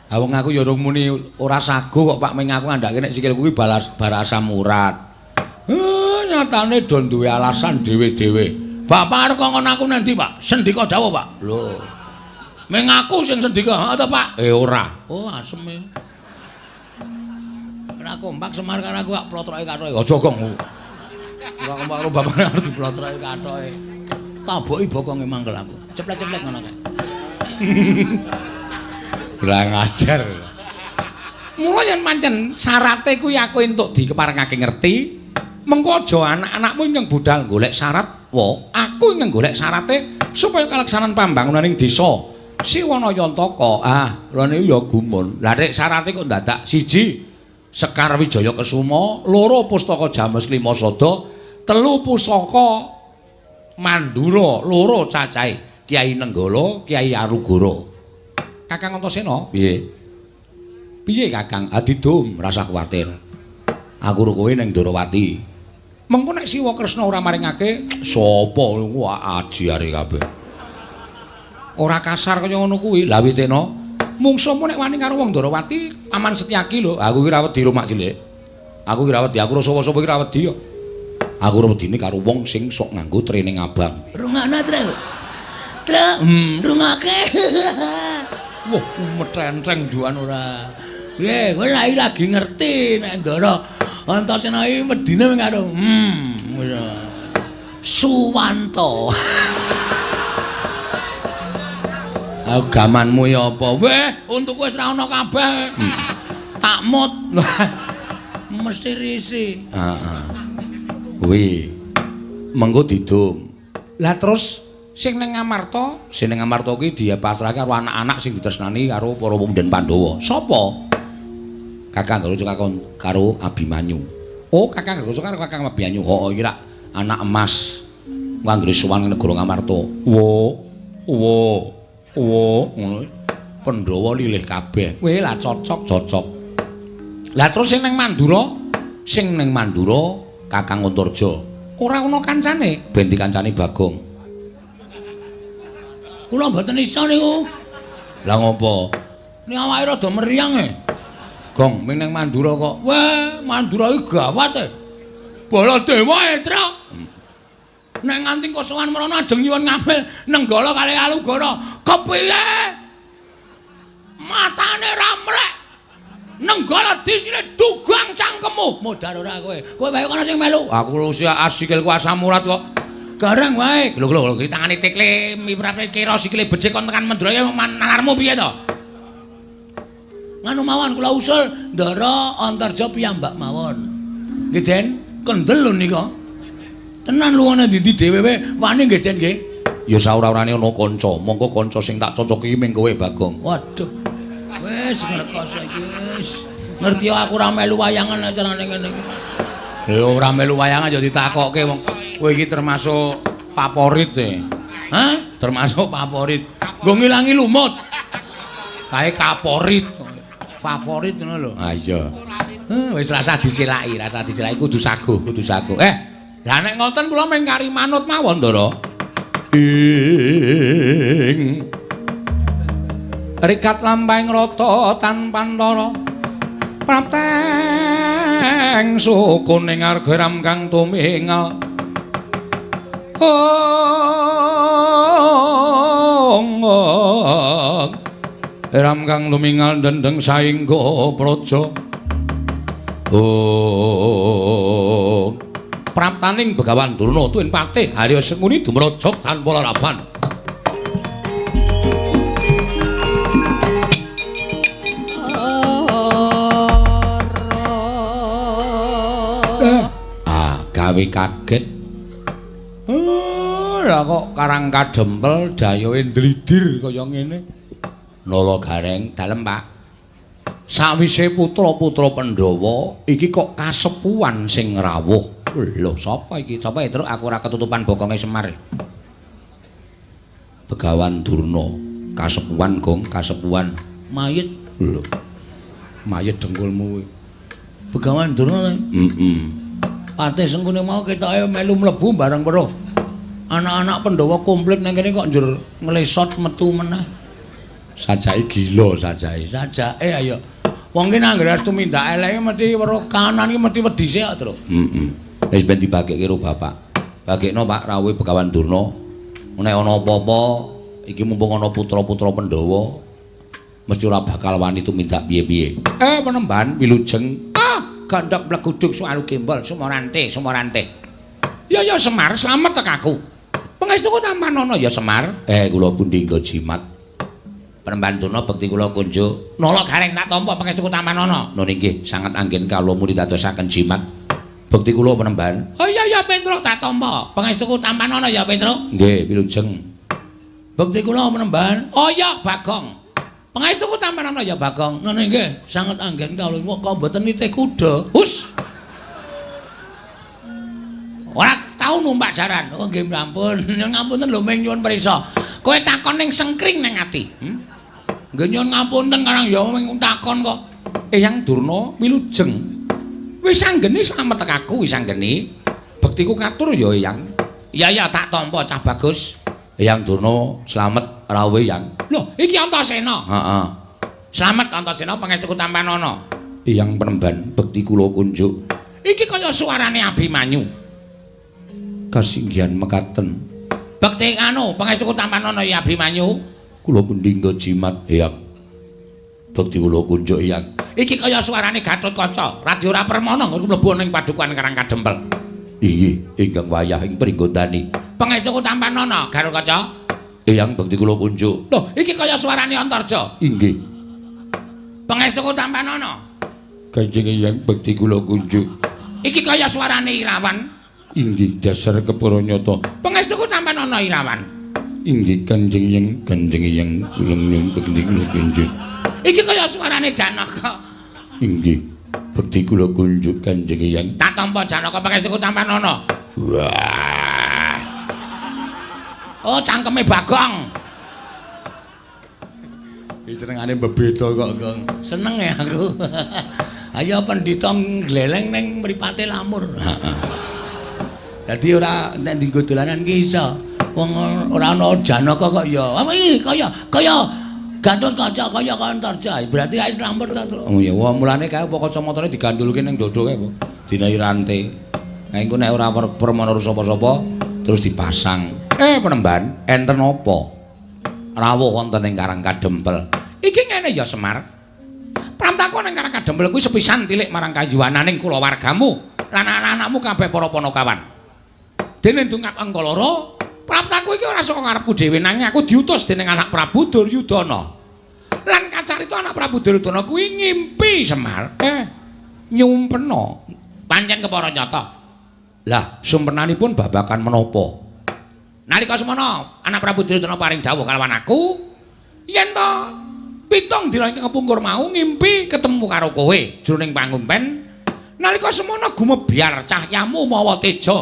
Ha wong aku ya urung muni ora sago kok Pak Ming aku ngandhake nek sikil kuwi barasa murat. Nyatane do duwe alasan dhewe-dhewe. Bapak arep kongkon aku nanti, Pak. Sendika dawuh, Pak. Lho. Ming aku sing sendika, to, Pak? Ora. Oh, asem e. Ora kompak Semar karo aku kok plotroke kathoke. Aja, Gong. Ora kompak karo bapakne arep diplotroke kathoke. Taboki bokonge mangkel aku. Ceplek-ceplek ngono kae. Kurang ajar. Mula yen pancen syarate kuwi aku entuk dikeparengake ngerti, mengko aja anak-anakmu ingkang budal golek syarat, aku ingkang golek syarate supaya kaleksanan pambangunaning desa Siwana Yantaka. Lha niku ya gumun. Lah nek syarate kok dadak siji Sekar Wijaya Kesuma, 2 Pustaka James Klimasada, 3 Pusaka Mandura, 2 cacahe Kyai Nenggala, Kyai Arugara. Kakang Antasena, piye? Piye Kakang? Adidum, rasa kuwatir. Aku karo kowe ning Ndarawati. Mengko nek Siwa Kresna ora maringake, sapa wah ajiare kabeh. Ora kasar kaya ngono kuwi. Lah Witena, mungsuhmu nek wani karo wong Ndarawati, Aman Setyaki lho. Aku ki ra wedi Rumak Cilik. Aku ki ra wedi, aku ora sapa-sapa ki ra wedi kok. Aku ora wedine karo wong sing sok nganggo training abang. Rungokno, Tru. Tru, rungake. Wah, metrentreng juan ora. Piye, kowe lagi ngerti nek Ndara Antasena iki wedine karo Suwanto. Agamanmu ya apa? Weh, untukku wis ra ana kabeh. Takmut. Mesti risi. Heeh. Kuwi mengko didum. Lah terus sing ning Ngamarta kuwi dia pasrahke karo anak-anak sing ditresnani karo para pemuda Pandhawa. Sapa? Kakang Garaja karo Abimanyu. Oh, Kakang Garaja karo Kakang Abimanyu. Oh, iki rak anak emas. Nganggone sowan negara Ngamarta. Ngono. Pandhawa lilih kabeh. Weh lah cocok. Lah terus sing ning Mandura, Kakang Antarja. Ora ana kancane, ben dikancani Bagong. Kula mboten isa niku. Lah ngopo? Ning awake rada meriang e. Gong, ming ning Mandura kok. Wah, Mandura iki gawat e. Baladewa e, Tru. Nek nganti kok sowan mrono ajeng nyuwun ngambil Nenggala kali Alugara. Kepiye? Matane ra mrek. Nenggala disile dugang cangkemmu. Modar ora kowe. Kowe wae kono sing melu. Aku lu sikilku asam urat kok. Gareng wae. Lho iki tangane tikle miprate kira sikile becik kon tekan Mandraya nalarmu piye to? Nganu mawon kula usul Ndara Antarja piyambak mawon. Nggih Den, kendel lho nika. Tenan luwane ndi dhewe wani nggih Den nggih. Ya saura-urane ana kanca, mongko kanca sing tak cocoki ming kowe Bagong. Waduh. Wis ngrekos iki wis. Ngerti aku ora melu wayangan acarane ngene iki. Ya ora melu wayangan ya ditakokke wong kowe iki termasuk favorit e. Hah? Termasuk favorit. Nggo ngilangi lumut. Kae kaporit. Favorit ngono lho. Ha iya. Wis rasa disilaki kudu saguh. Lah nek ngoten kula mengkari manut mawon, Ndara. Ing rikat lampahing rata tanpa ndara prapteng sukuning arga ram kang tumingal ram kang tumingal dendeng saengga praja praptaning Begawan Durna tuwin patih Harya Senguni dumrajog tanpa laraban. Gawe kaget. Lah kok karang kadempel dayoe ndlidir kaya ngene. Nala Gareng dalem, Pak. Sawise putra-putra Pandhawa iki kok kasepuhan sing rawuh. Lho, sapa iki? Sapa Truk aku ora ketutupan bokonge Semar. Begawan Durna, kasepuhan, Gong, kasepuhan mayit. Lho. Mayit dengkulmu. Begawan Durna. Patih Sengkuni mau ketoke melu mlebu bareng weruh. Anak-anak Pandhawa komplit nang kene kok njur nglesot metu meneh. Sajake gila sajake. Sajake ayo. Wong ki nang ngres tumindak eleke mesti weruh kanan iki mesti wedi sik kok, Tru. Wis ben dibagekke karo Bapak. Bagekno Pak rawuhe Begawan Durna. Nek ana apa-apa iki mumpung ana putra-putra Pandhawa mesti ora bakal wani tumindak piye-piye. Penemban wilujeng gandhak blegudug sualu gembol sumorante. Ya Semar, slamet tek aku. Pangestuku Tampanana ya Semar. Kula pundi nggo jimat. Penemban Durna bekti kula kunjuk. Nala Gareng tak tampa pangestuku Tampanana. Nun inggih sanget anggen kawula murid dadosaken jimat. Bekti kula penemban. Oh iya Petruk tak tampa pangestuku Tampanana ya Petruk. Nggih, wilujeng. Bekti kula penemban. Oh iya Bagong. Pangestuku Tampanana ya Bagong. Ngono nggih, sanget anggen kawula kok mboten nitih kuda. Hus. Ora tau numpak jaran. Oh nggih ampun. Ngapunten lho ming nyuwun prisa. Kowe takon ning sengkring ning ati. Nggih nyuwun ngapunten karang ya ming takon kok. Eyang Durna wilujeng. Wis anggene slamet tek aku wis anggene. Bektiku katur ya Eyang. Iya tak tampa cah bagus. Eyang Durna slamet rawuhe Yang. Lho, iki Antasena. Heeh. Slamet Antasena pangestuku Tampanana. Eyang Penemban bekti kula kunjuk. Iki kaya suarane Abimanyu. Kasinggihan mekaten. Bekti anu pangestuku Tampanana ya Abimanyu. Kula pundi nggo jimat Eyang. Bekti kula kunjuk Eyang. Iki kaya suarane Gatotkaca. Radya ora permana mlebu ning padukuhan Karang Kadempel. Inggih, ingkang wayah ing pringgondani. Pangestuku Tampanana, Gatotkaca. Eyang bekti kula kunjuk. Lho, iki kaya suarane Antarja. Inggih. Pangestuku Tampanana. Kanjeng Eyang bekti kula kunjuk. Iki kaya suarane Irawan. Inggih, dasar kepara nyata. Pangestuku Tampanana Irawan. Inggih, Kanjeng Eyang kula bekti kula kunjuk. Iki kaya suarane Janaka. Inggih, bekti kula kunjuk Kanjeng Eyang. Tak tampa Janaka pangestuku Tampanana. Wah. Oh, cangkeme Bagong. Iki senengane bebeda kok, Gong. Seneng ya aku. Ayo pendhita gleleng ning mripate lamur. Heeh. Dadi ora nek dienggo dolanan ki iso. Wong ora ana Janaka kok ya. Apa iki kaya Gatotkaca kaya Antarja. Berarti kae lamur ta, Tru. Oh iya, mulane kae apa kacamatane digandhulke ning dodo kae apa. Dinai rantai. Nah engko nek ora permana sapa-sapa terus dipasang. Penemban, enten apa? Rawuh wonten ing Karang Kadempel. Iki ngene ya Semar. Prantaku ning Karang Kadempel kuwi sepisan tilik marang kayuwananing kulawargamu lan anak-anakmu kabeh para Panakawan. Dene tungkap Angkalara, praptaku iki ora saka ngarepku dhewe nanging aku diutus dening anak Prabu Duryudana. Lan kacarita anak Prabu Duryudana kuwi ngimpi Semar. Nyumpena. Pancen kepara nyata. Lah, sumpenanipun babakan menapa? Nalika semana anak Prabu Duryudana paring dawuh kalawan aku, yen to pitung dina kepungkur mau ngimpi ketemu karo kowe jroning pangumpen. Nalika semana gumebyar cahyamu mawa teja.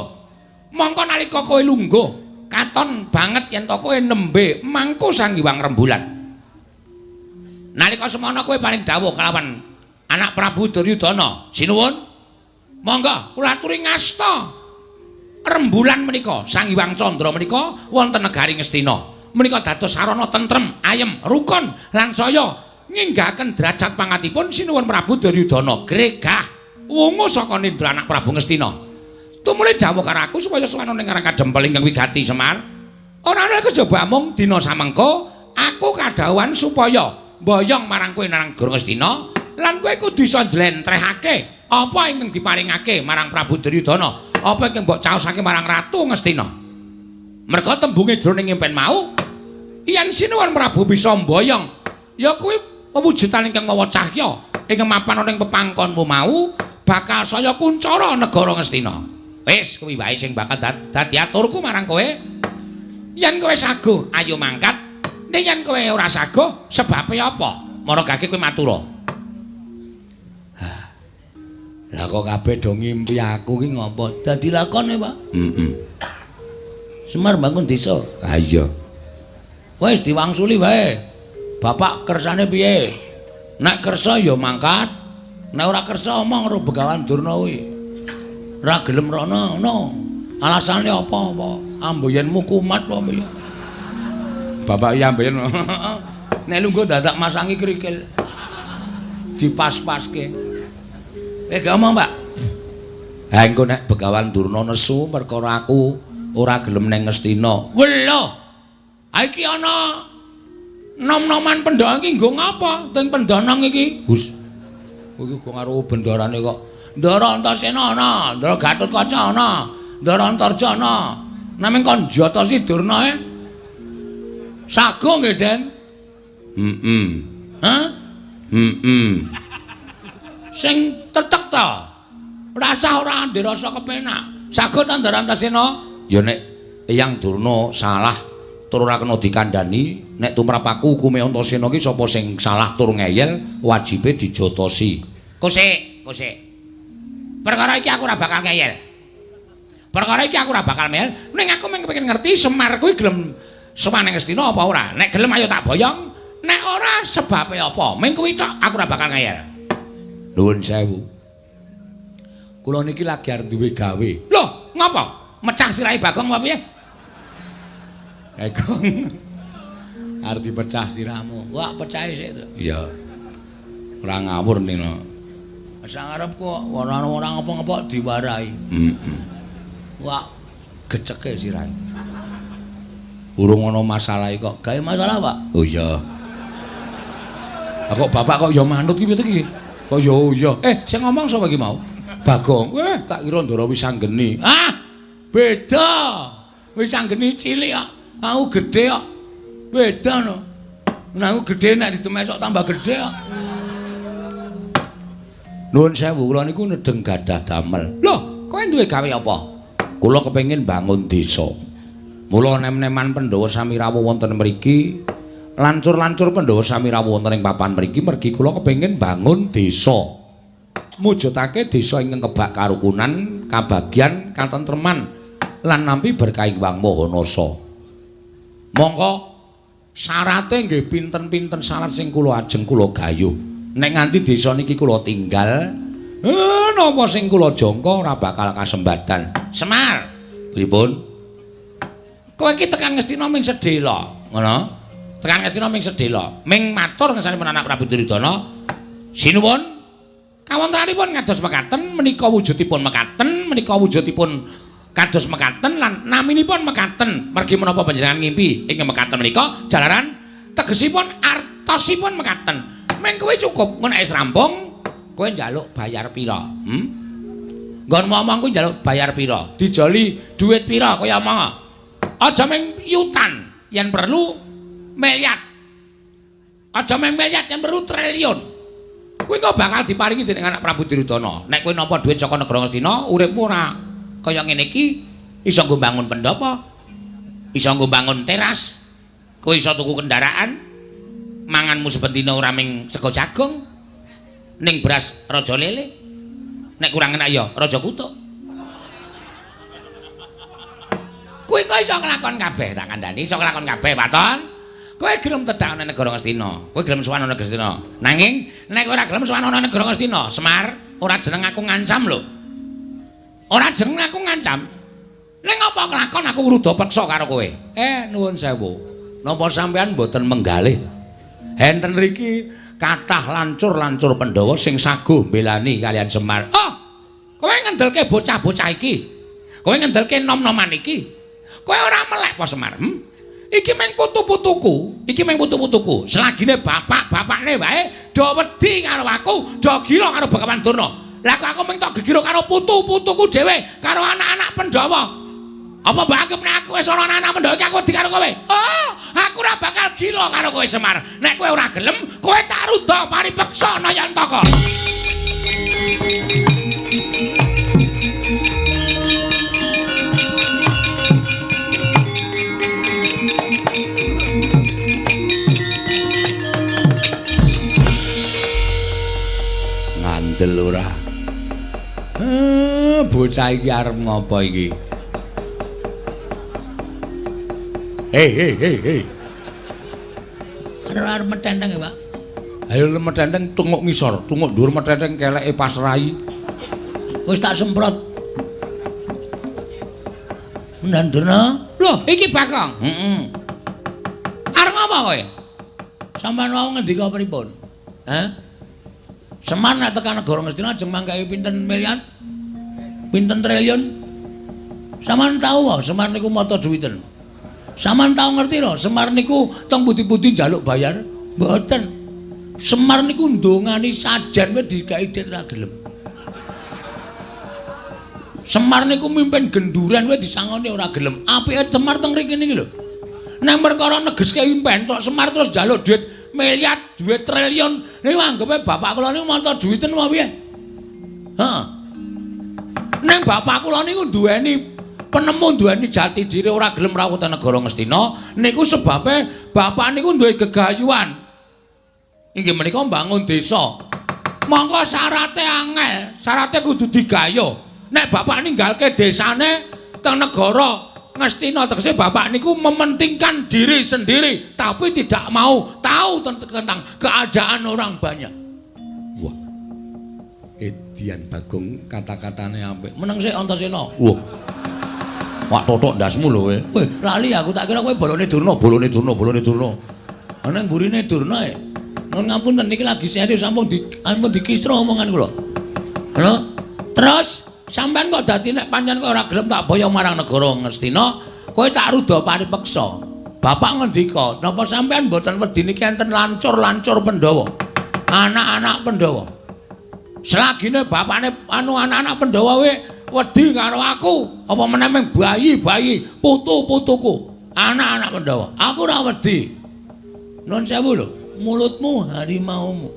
Mongko nalika kowe lungguh, katon banget yen to kowe nembe mangku Sanghyang Rembulan. Nalika semana kowe paring dawuh kalawan anak Prabu Duryudana, sinuwun. Monggo kula aturi ngasta. rembulan menika Sang Hyang Candra menika wonten negari Ngastina. Menika dados sarana tentrem, ayem, rukun lan saya nginggahaken derajat pangkatipun Sinuwun Prabu Duryudana gregah wungu saka nindra anak Prabu Ngastina. Tumuli dawuh karo aku supaya sowan ning Karang Kadempel ingkang wigati Semar. Ora ana kejaba mung dina samengko aku kadhawuhan supaya mboyong marang kowe nang Negara Ngastina lan kowe kudu iso njlentrehake apa ingkang diparingake marang Prabu Duryudana, apa ingkang mbok caosake marang Ratu Ngastina. Merga tembunge jroning impen mau, yen Sinuwun Prabu bisa mboyong, ya kuwi pewujudan ingkang mawa cahya ingkang mapan ana ing pepangkonmu mau bakal saya kuncara negara Ngastina. Wis kuwi wae sing bakal dadi aturku marang kowe. Yen kowe saguh, ayo mangkat. Ning yen kowe ora saguh, sebabe apa? Maragake kowe matura. Lah kok kabeh do ngimpi aku ki ngopo? Dadi lakone, Pak? Semar bangun desa. Ha iya. Wis diwangsuli wae. Bapak kersane piye? Nek kersa ya mangkat. Nek ora kersa omong karo Begawan Durna kuwi. Ora gelem rono, ngono. Alasane apa? Amboyenmu kumat apa ya? Bapak ya amboyen. Nek lungguh dadak masangi krikil. Dipas-paske. Gak omong, Pak. Ha engko nek Begawan Durna nesu perkara aku ora gelem ning Ngastina. Lho. Ha iki ana nom-noman pendhawa iki nggo ngapa? Teng pendanang iki. Gus. Kowe iki kok karo bendarane kok Ndara Antasena ana, Ndara Gatotkaca ana, Ndara Antarja ana. Namung kon Jatasi Durna sago nggih, Den? Hah? Sing tetek ta? Rasa ora ndirasa kepenak. Sago ta Ndara Antasena? Ya nek Eyang Durna salah tur ora kena dikandhani, nek tumrap aku hukume Antasena ki sapa sing salah tur ngeyel, wajibe dijotosi. Kusik. Perkara iki aku ora bakal ngeyel. Ning aku mung kepengin ngerti Semar kuwi gelem sowan ning Ngastina apa ora? Nek gelem ayo tak boyong, nek ora sebabe apa? Ming kuwi tok aku ora bakal ngeyel. Nuwun sewu. Kula niki lagi arep duwe gawe. Loh, ngapa? Mecah sirahe Bagong apa piye? Bagong. Arep dipecah sirahmu. Wah, pecahe sik to. Iya. Ora ngawur nino. Sang arepku ora ngapa-ngapa diwarai. Wah, geceke sirahe. Urung ana masalah kok. Gawe masalah, Pak? Oh iya. Kok bapak kok ya manut ki piye iki? Kok ya iya. Sing ngomong sapa iki mau? Bagong. Tak kira Ndara Wisanggeni. Ah, beda. Wisanggeni cilik kok. Aku gedhe kok. Beda no. Nek aku gedhe nek ditemesok tambah gedhe kok. Nuwun sewu, kula niku nedeng gadah damel. Lho, kowe duwe gawe apa? Kula kepengin bangun desa. Mula nem-neman Pandhawa sami rawuh wonten mriki, lancur-lancur Pandhawa sami rawuh wonten ing papan mriki, mergi kula kepengin bangun desa. Mujudake desa ingkang kebak karukunan, kabagyan, katentreman lan nampi berkahing Wang Mahanasa. Mongko syarate nggih pinten-pinten syarat sing kula ajeng kula gayuh. Nek nganti desa niki kula tinggal, napa sing kula jangka ora bakal kasembadan. Semar, pripun? Kowe iki tekan Ngastina ming sedhela, ngono? Tekan Ngastina ming sedhela, ming matur ngesanipun anak Prabu Duryudana. Sinuwun kawontenanipun kados mekaten, menika wujudipun mekaten, menika wujudipun kados mekaten lan naminipun mekaten. Mergi menapa panjenengan ngimpi ing mekaten menika jalaran tegesipun artosipun mekaten. Meng kowe cukup ngono wis rampung, kowe njaluk bayar pira? Nggon ngomong kuwi njaluk bayar pira? Dijoli dhuwit pira kowe omong. Aja meng yutan, yen perlu miliar. Aja meng miliar, yen perlu triliun. Kuwi kok bakal diparingi dening anak Prabu Duryudana. Nek kowe nampa dhuwit saka negara Ngastina, uripmu ora kaya ngene iki, iso nggo bangun pendopo, iso nggo bangun teras, kowe iso tuku kendaraan. Manganmu sebendina ora ming sego jagung ning beras raja lele, nek kurang enak ya raja kutuk. Kuwi kok iso nglakon kabeh tak kandhani, iso nglakon kabeh Paton. Kowe gelem tedhak ana negara Ngastina, kowe gelem sowan ana negara Ngastina. Nanging nek ora gelem sowan ana negara Ngastina, Semar, ora jeneng aku ngancam lho. Ora jeneng aku ngancam. Ning apa kelakon aku ngruda peksa karo kowe? Nuwun sewu. Napa sampean mboten menggalih? Enten riki kathah lancur-lancur Pandhawa sing saguh mbelani kalian Semar. Oh, kowe ngendelke bocah-bocah iki. Kowe ngendelke nom-noman iki. Kowe ora melek apa Semar? Iki meng putu-putuku, Selagine bapak-bapakne wae do wedi karo aku, do gila karo Bagawan Durna. Lah kok aku meng tok gegiro karo putu-putuku dhewe, karo anak-anak Pandhawa. Apa mbak nek aku wis ana anak Pandhawa iki aku wedi karo kowe? Oh, aku ora bakal gila karo kowe Semar. Nek kowe ora gelem, kowe tak rudha paripeksa Nayantaka. Ngandel ora? Bocah iki arep ngopo iki? Hei. Arep metenteng ya, Pak. Ayo metenteng tunguk ngisor, tunguk dhuwur metenteng keleke pasrai. Wis tak semprot. Mendandurna. Loh, iki Bakong. Arep ngopo kowe? Sampeyan wau ngendika pripun? Semar nek tekan negara Ngastina ajeng mangkahi pinten miliar? Pinten triliun? Sampeyan tahu wae Semar niku mata duwiten. Sampeyan tahu ngerti lho, Semar niku teng pundi-pundi njaluk bayar? Mboten. Semar niku ndongani sajan wae dikai dit ra gelem. Semar niku mimpin genduran wae disangoni ora gelem. Apike Semar teng mriki niki lho. Nek perkara negeske impen tok Semar terus njaluk duit miliar, duit triliun. Niku anggepe bapak kula niku mata duwiten apa piye? Heeh. Nek bapak kula niku duweni penemu, duweni jati diri ora gelem rawuh teng negara Ngastina, niku sebabe bapak niku duwe gegayuhan. Inggih menika mbangun desa. Monggo syarate angel, syarate kudu digayo. Nek bapak ninggalke desane teng negara Ngastina tegese bapak niku mementingkan diri sendiri tapi tidak mau tahu tentang keadaan orang banyak. Wah. Edian Bagong kata-katane apik. Meneng sik Antasena. Wah. Wak totok ndasmu lho kowe. Weh, lali aku tak kira kowe bolone Durna. Ana mburine Durna e. Nun ngapunten niki lagi serius sampun dikistro omongan kula. Halo. Terus sampean kok dadi nek pancen kowe ora gelem tak boyo marang negara Ngastina, kowe tak rudha paripeksa. Bapak ngendika, napa sampean mboten wedi niki enten lancur-lancur Pandhawa. Anak-anak Pandhawa. Selagine bapakne anak-anak Pandhawa wedi karo aku, apa meneh bayi-bayi, putu-putuku, anak-anak Pandhawa. Aku ora wedi. Nuwun sewu lho, mulutmu harimaumu.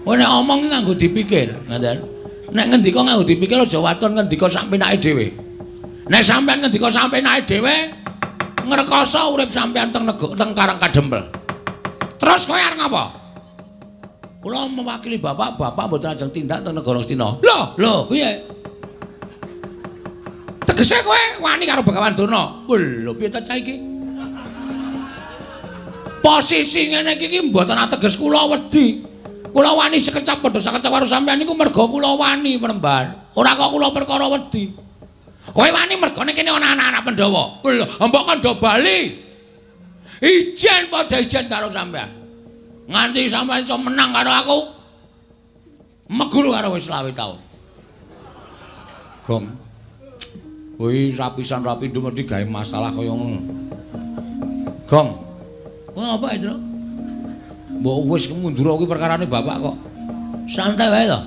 Kowe nek omong nganggo dipikir, ngoten. Nek ngendika nganggo dipikir aja waton ngendika sak penake dhewe. Nek sampean ngendika sak penake dhewe, ngrekoso urip sampean teng Karang Kadempel. Terus kowe arep ngapa? Kula mewakili bapak mboten ajeng tindak teng negara Ngastina. Lho, piye? Tegese kowe wani karo Bagawan Durna. Lho, piye ta cah iki? Posisi ngene iki mboten ateges kula wedi. Kula wani sekecap padha sakecap karo sampeyan niku merga kula wani Penemban. Ora kok kula perkara wedi. Kowe wani mergane kene ana anak-anak Pandhawa. Lho, mbok kandha bali. Ijen padha ijen karo sampeyan. Nganti sampeyan iso menang karo aku. Meguru karo wis 20 taun. Gong. Kuwi rapisan-rapindo mesti gawe masalah kaya ngono. Gong. Kowe apa itu? Mbok wis mundur kuwi perkarane bapak kok. Santai wae to.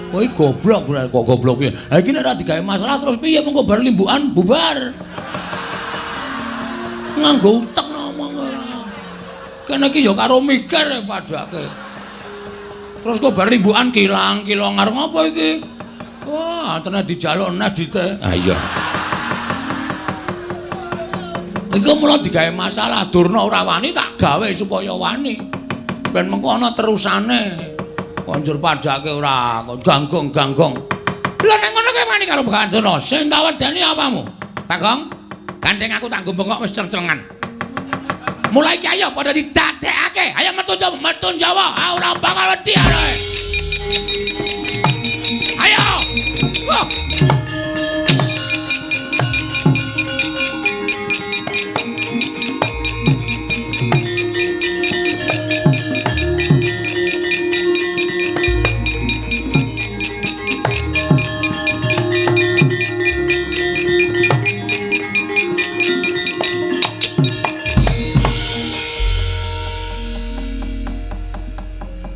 Kowe goblok kok goblok piye? Ha iki nek ora digawe masalah terus piye mengko bar limbukan bubar. Nganggo utek ngomong ora. Kene iki ya karo mikir padake. Terus kok bar limbukan kilang-kilang arep ngopo iki? Wah, tenan dijaluk nes dite. Ha iya. Iku mula digawe masalah Durna ora wani tak gawe supaya wani. Ben mengko ana terusane. Konjur padake ora ganggong-ganggong. Lha nek ngono kowe wani karo Bagawan Durna, sing tak wedeni apamu? Bagong, gandeng aku tak nggo bengok wis ceng-cengan. Mulai iki ayo padha didadekake. Ayo metu Jawa. Ora bakal wedi arek. Ayo. Wah.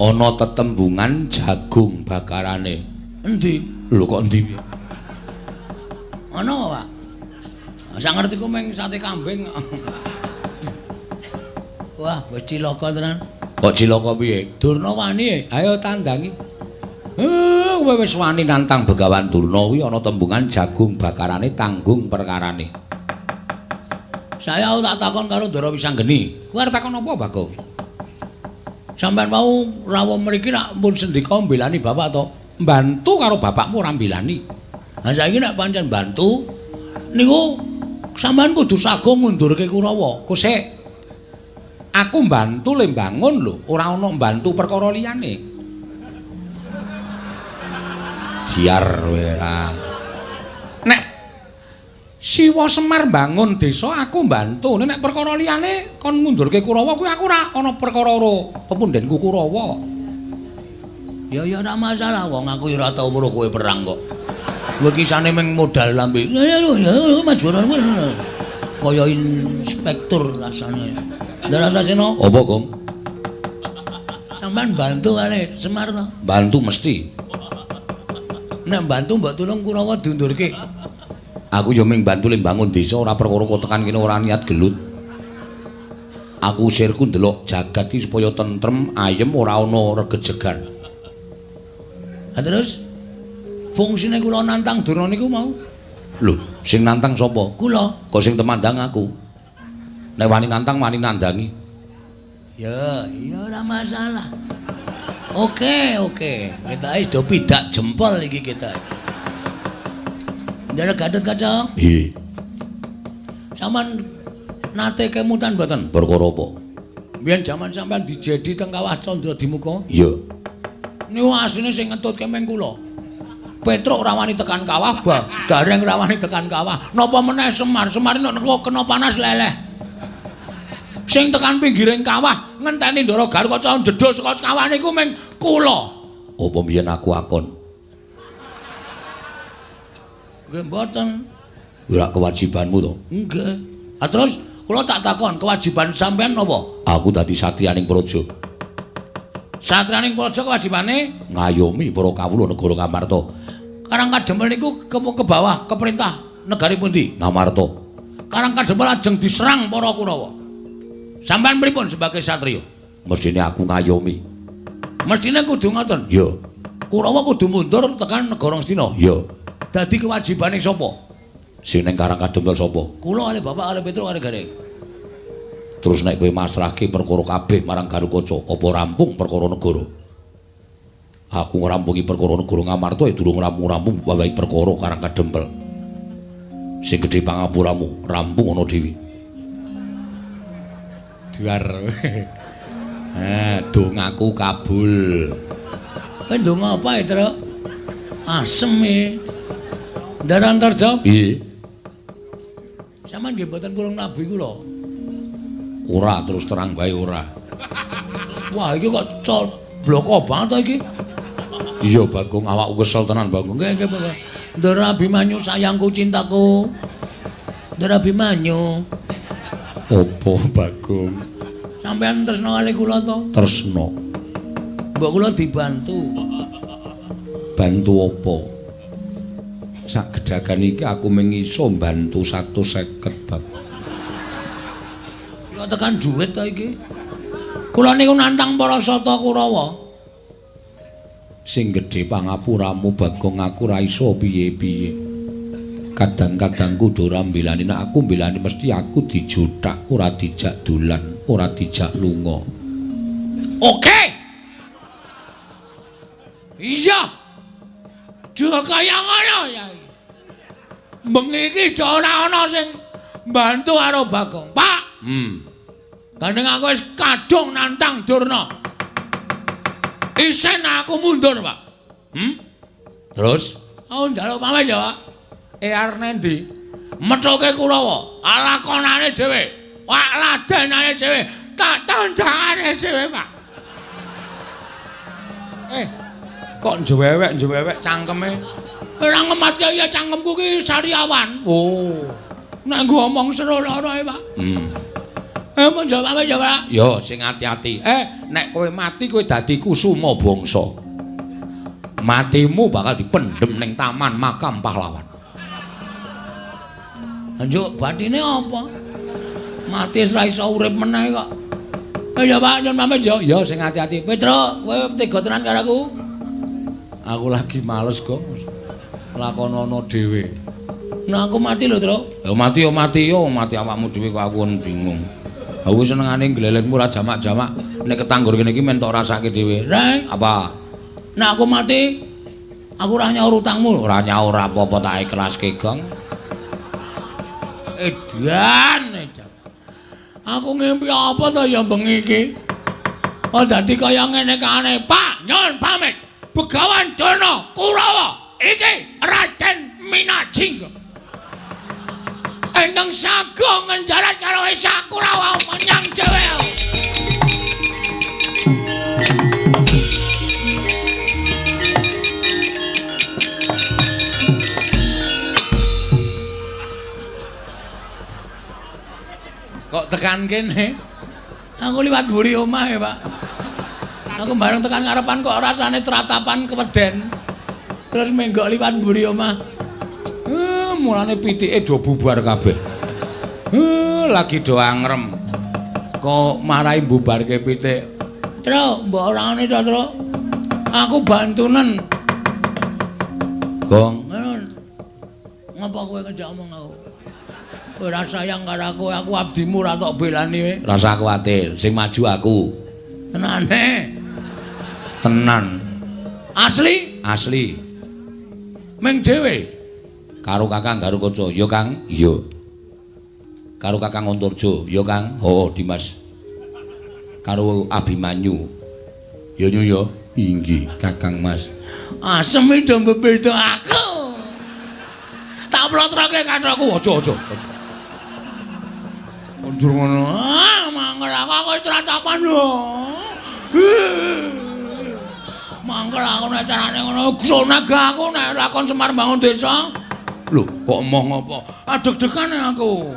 ana tetembungan jagung bakarane. Endi? Lho kok endi? Ana, Pak. Sak ngertiku mung sate kambing. Wah, wis cilaka tenan. Kok cilaka piye? Durna wani. Ayo tandangi. Kowe wis wani nantang Begawan Durna kuwi ana tembungan jagung bakarane tanggung perkarane. Saya tak takon karo Ndara Wisanggeni. Kowe arep takon apa, Bagong? Sampeyan mau rawuh mriki nak pun sendika mbelani bapak to? Mbantu karo bapakmu ora mbelani. Lah saiki nek pancen bantu niku sampeyan kudu sago ngundurke Kurawa. Kusik. Aku mbantu le mbangun lho, ora ana mbantu perkara liyane. Diar kowe ra. Nek Siwa Semar mbangun desa aku mbantu, nek perkara liyane kon ngundurke Kurawa kuwi aku ora ana perkara ora pepundhenku Kurawa. Ya ora masalah wong aku ora tau weruh kowe perang kok. Kowe kisane mung modal lambe. Ya majuran kaya inspektur rasane. Darantasena. Apa, Gong? Sampeyan bantu kare Semar to? Bantu mesti. Nek bantu mbok tulung Kurawa diundurke. Aku ya mung bantu le mbangun desa ora perkara kok tekan kene ora niat gelut. Aku usirku ndelok jagat iki supaya tentrem, ayem ora ana regejegan. Terus fungsine kula nantang Durna niku mau. Lho, sing nantang sapa? Kula. Kok sing temandang aku? Nek wani nantang wani nandangi. Ya, ora masalah. Oke. Kita wis do pidak jempol iki kita. Ndara Gatot Kaca. Nggih. Saman nate kemutan mboten? Perkara apa? Biyen jaman sampean dijedi teng Kawah Candra Dimuka. Iya. Niku asline sing ngetutke meng kula. Petruk ora wani tekan kawah, Gareng ora wani tekan kawah. Napa meneh Semar? Semar nek kena panas leleh. Sing tekan pinggiring kawah ngenteni Ndara Gatot Kaca jedul saka kawah niku mung kula. Apa mbiyen aku akon? Nggih mboten. Ora kewajibanmu to? Nggih. Terus kula tak takon, kewajiban sampean napa? Aku dadi satriyaning praja. Satriyaning praja kewajibane ngayomi para kawula negara Ngamarta. Karang Kadempel niku ke bawah keperintah negari pundi? Ngamarta. Karang Kadempel ajeng diserang para Kurawa. Sampeyan pripun sebagai satriya? Mestine aku ngayomi. Mestine kudu ngoten. Iya. Kurawa kudu mundur tekan negara Ngastina. Iya. Dadi kewajibane sapa? Sing ning Karang Kadempel sapa? Kula kali Bapak kali Petruk kali Gareng. Terus nek kowe masrahke perkara kabeh marang Garukaca, apa rampung perkara negara? Aku ngrampungi perkara negara Ngamarta ya durung rampung-rampung wae perkara Karang Kadempel. Sing gedhe pangapuramu rampung ana dhewe. Duar. Dongaku kabul. Kowe ndonga apa ya, Truk? Asem e. Ndara Antarja? Nggih. Sampeyan nggih mboten purun nabi kula. Ora terus terang bae ora. Wah, iki kok bloko banget to iki. Iya, Bagong, awakku kesel tenan, Bagong. Nggih, Bapak. Ndara Abimanyu sayangku cintaku. Ndara Abimanyu. Apa, Bagong? Sampeyan tresna kali kula to? Tresna. Mbok kula dibantu. Bantu apa? Sak gedhagan iki aku mung iso mbantu 150, Bag. Ya tekan dhuwit to iki. Kula niku nantang para sata Kurawa. Sing gedhe pangapuramu, Bagong, aku ra iso piye-piye. Kadang-kadang kudu ora mbelani, nek aku mbelani mesti aku dijothak, ora dijak dolan, ora dijak lunga. Oke. Iya. Dhewe kaya ngono ya. Bengi iki ora ana sing mbantu karo Bagong. Pak. Gandeng aku wis kadung nantang Durna. Isen aku mundur, Pak. Terus aku njaluk pamit ya, Pak. Arep nendi? Methuke Kurawa, alakonane dhewe, wak ladenane dhewe, tak tandhane dhewe, Pak. kok njewewek cangkeme? Ora ngematke ya cangkemku ki sariawan. Oh. Nek ngomong serono ae, Pak. Pamit ya, Pak. Yo sing ati-ati. Nek kowe mati kowe dadi kusuma bangsa. Matimu bakal dipendhem ning taman makam pahlawan. Anjuk bathine apa? Mati wis ra iso urip meneh kok. Ya Pak, nyuwun pamit ya. Yo sing ati-ati. Petro, kowe tega tenan karo aku? Aku lagi males, Gong. Lakonono dhewe. Nah aku mati lho, Tru. Mati awakmu dhewe kok aku bingung. Aku senengane glelengmu ora jamak-jamak. Nek ketanggur kene iki men tok rasake dhewe. Reng, Apa? nek aku mati, aku ora nyaur utangmu. Ora nyaur apa-apa tak ikhlaske, Gong. Edan. Aku ngimpi apa to ya bengi iki? Oh dadi kaya ngene kae, Pak. Nyuwun pamit. Begawan Dana Kurawa iki Raden Minajingga. Ingkang sagung ngenjarat karo Esa Kurawa menyang dhewe. Kok tekan kene? Aku liwat mburi omah ya, Pak. Aku bareng tekan ngarepan kok rasane tratapan keweden. Terus menggok liwat mburi omah. Mulane pitike do bubar kabeh. Lagi do angrem. Kok marahi bubarke pitik. Tru, mbok orane to, Tru. Aku bantunen. Gong, ngapa kowe ngejak omong aku? Ora sayang karo aku abdimu ora tok belani kowe. rasa kuwatir, sing maju aku. Tenane. Tenan, Asli? asli. Ming dhewe. Karo Kakang Garukaca, ya Kang? Iya. Karo Kakang Antarja, ya Kang? Oh, Dimas. Karo Abimanyu. Ya nyu ya. Inggih, Kakang Mas. Asem do mbeda aku. Tak plotroke kathokku. Aja. Mundur ngono. Mangkel aku wis tratapan lho. Mangkel aku nek carane ngono gunega aku nek lakon Semar Bangun Desa. Lho, kok omong apa? Adeg-degane aku.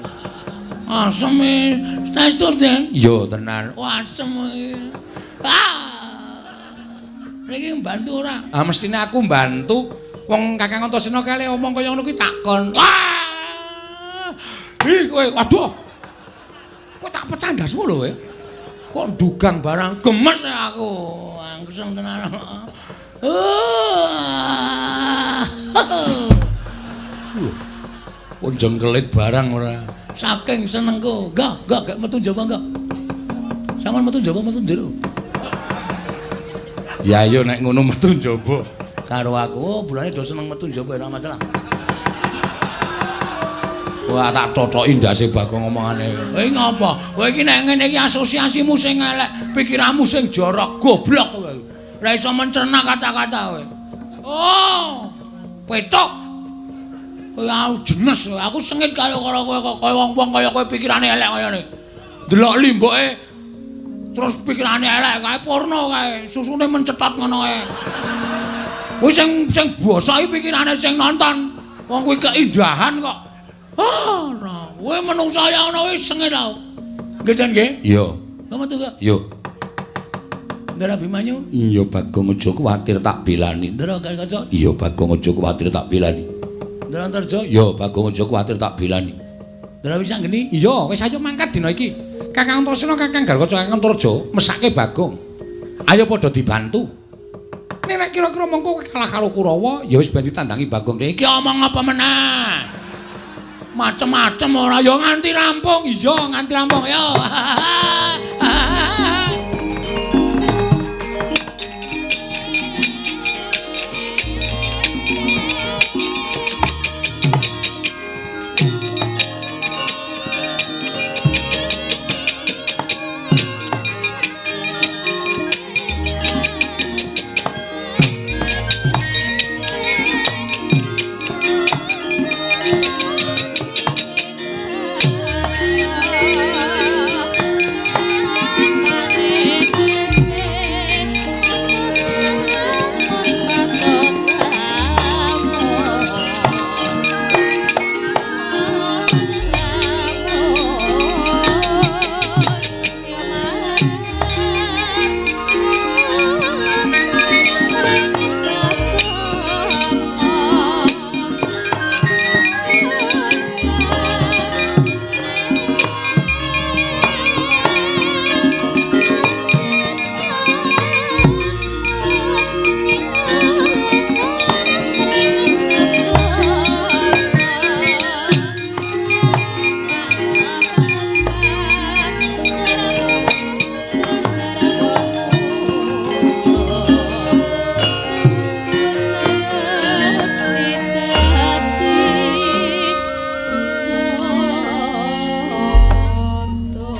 Asem saestu Den. Iya, tenan. Wah, asem iki. Niki mbantu ora? Mestine aku mbantu. Wong Kakang Antasena kale omong kaya ngono kuwi takon. Wah! Ih, kowe, waduh. Kok tak pecah ndasmu lho kowe. Kok ndugang barang Gemes aku. Angseng tenan. Kok jengkelit barang ora. Saking senengku. Enggak metu njaba enggak. Sampeyan metu njaba metu njero. Ya ayo nek ngono metu njaba. Karo aku bulane do seneng metu njaba ora masalah. Wah, tak cocoki ndase Bagong omongane. Kowe ngapa? Kowe iki nek ngene iki asosiasimu sing elek, pikiranmu sing jorok, goblok kowe. Ora iso mencerna kata-kata kowe. Oh, petok. Kowe jenes, aku sengit karo kowe kaya wong-wong kaya kowe pikirane elek kaya ngene. Delok limboke terus pikirane elek kae porno kae, susune mencetot ngono kae. Kowe sing basa iki pikirane sing nonton. Wong kuwi keindahan kok. Ora, kowe menungsa ya ana wis sengit tau. Nggih, Den nggih? Iya. Kamu tuh gak? Yo. Ndara Bimanyu? Iya Bagong aja kuwatir tak belani. Ndara Garukaca? Iya Bagong aja kuwatir tak belani. Ndara Antarja? Iya Bagong aja kuwatir tak belani. Ndara Wisanggeni? Iya, wis ayo mangkat dina iki. Kakang Antasena, Kakang Garukaca, Kakang Antarja mesake Bagong. Ayo padha dibantu. Nek kira-kira mengko kalah karo Kurawa, ya wis ben ditandangi Bagong rek. Iki omong apa meneh? Macem-macem ora ya nganti rampung. Iya, nganti rampung ya.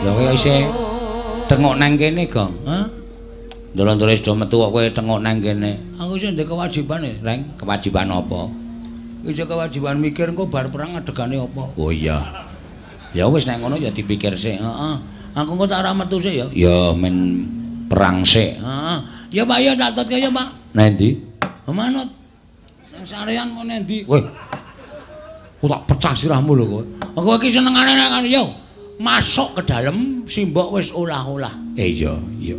Ya kowe isih tengok nang kene, Gong. Hah? Ndoro-ndoro wis do metu kok kowe tengok nang kene. Aku sing ndek kewajiban e. Reng, kewajiban apa? Iki kewajiban mikir engko bar perang adegane apa. Oh iya. Ya wis nek ngono ya dipikir sik. Heeh. Aku engko tak ora metu sik ya. Ya men perang sik. Heeh. Ya Pak ya tak tutke ya Pak. Nah endi? Manut. Sing sarean mau endi? Weh. Ku tak pecah sirahmu lho kowe. Aku iki senengane nek yo masuk ke dalam simbok wis olah-olah. Iya, iya.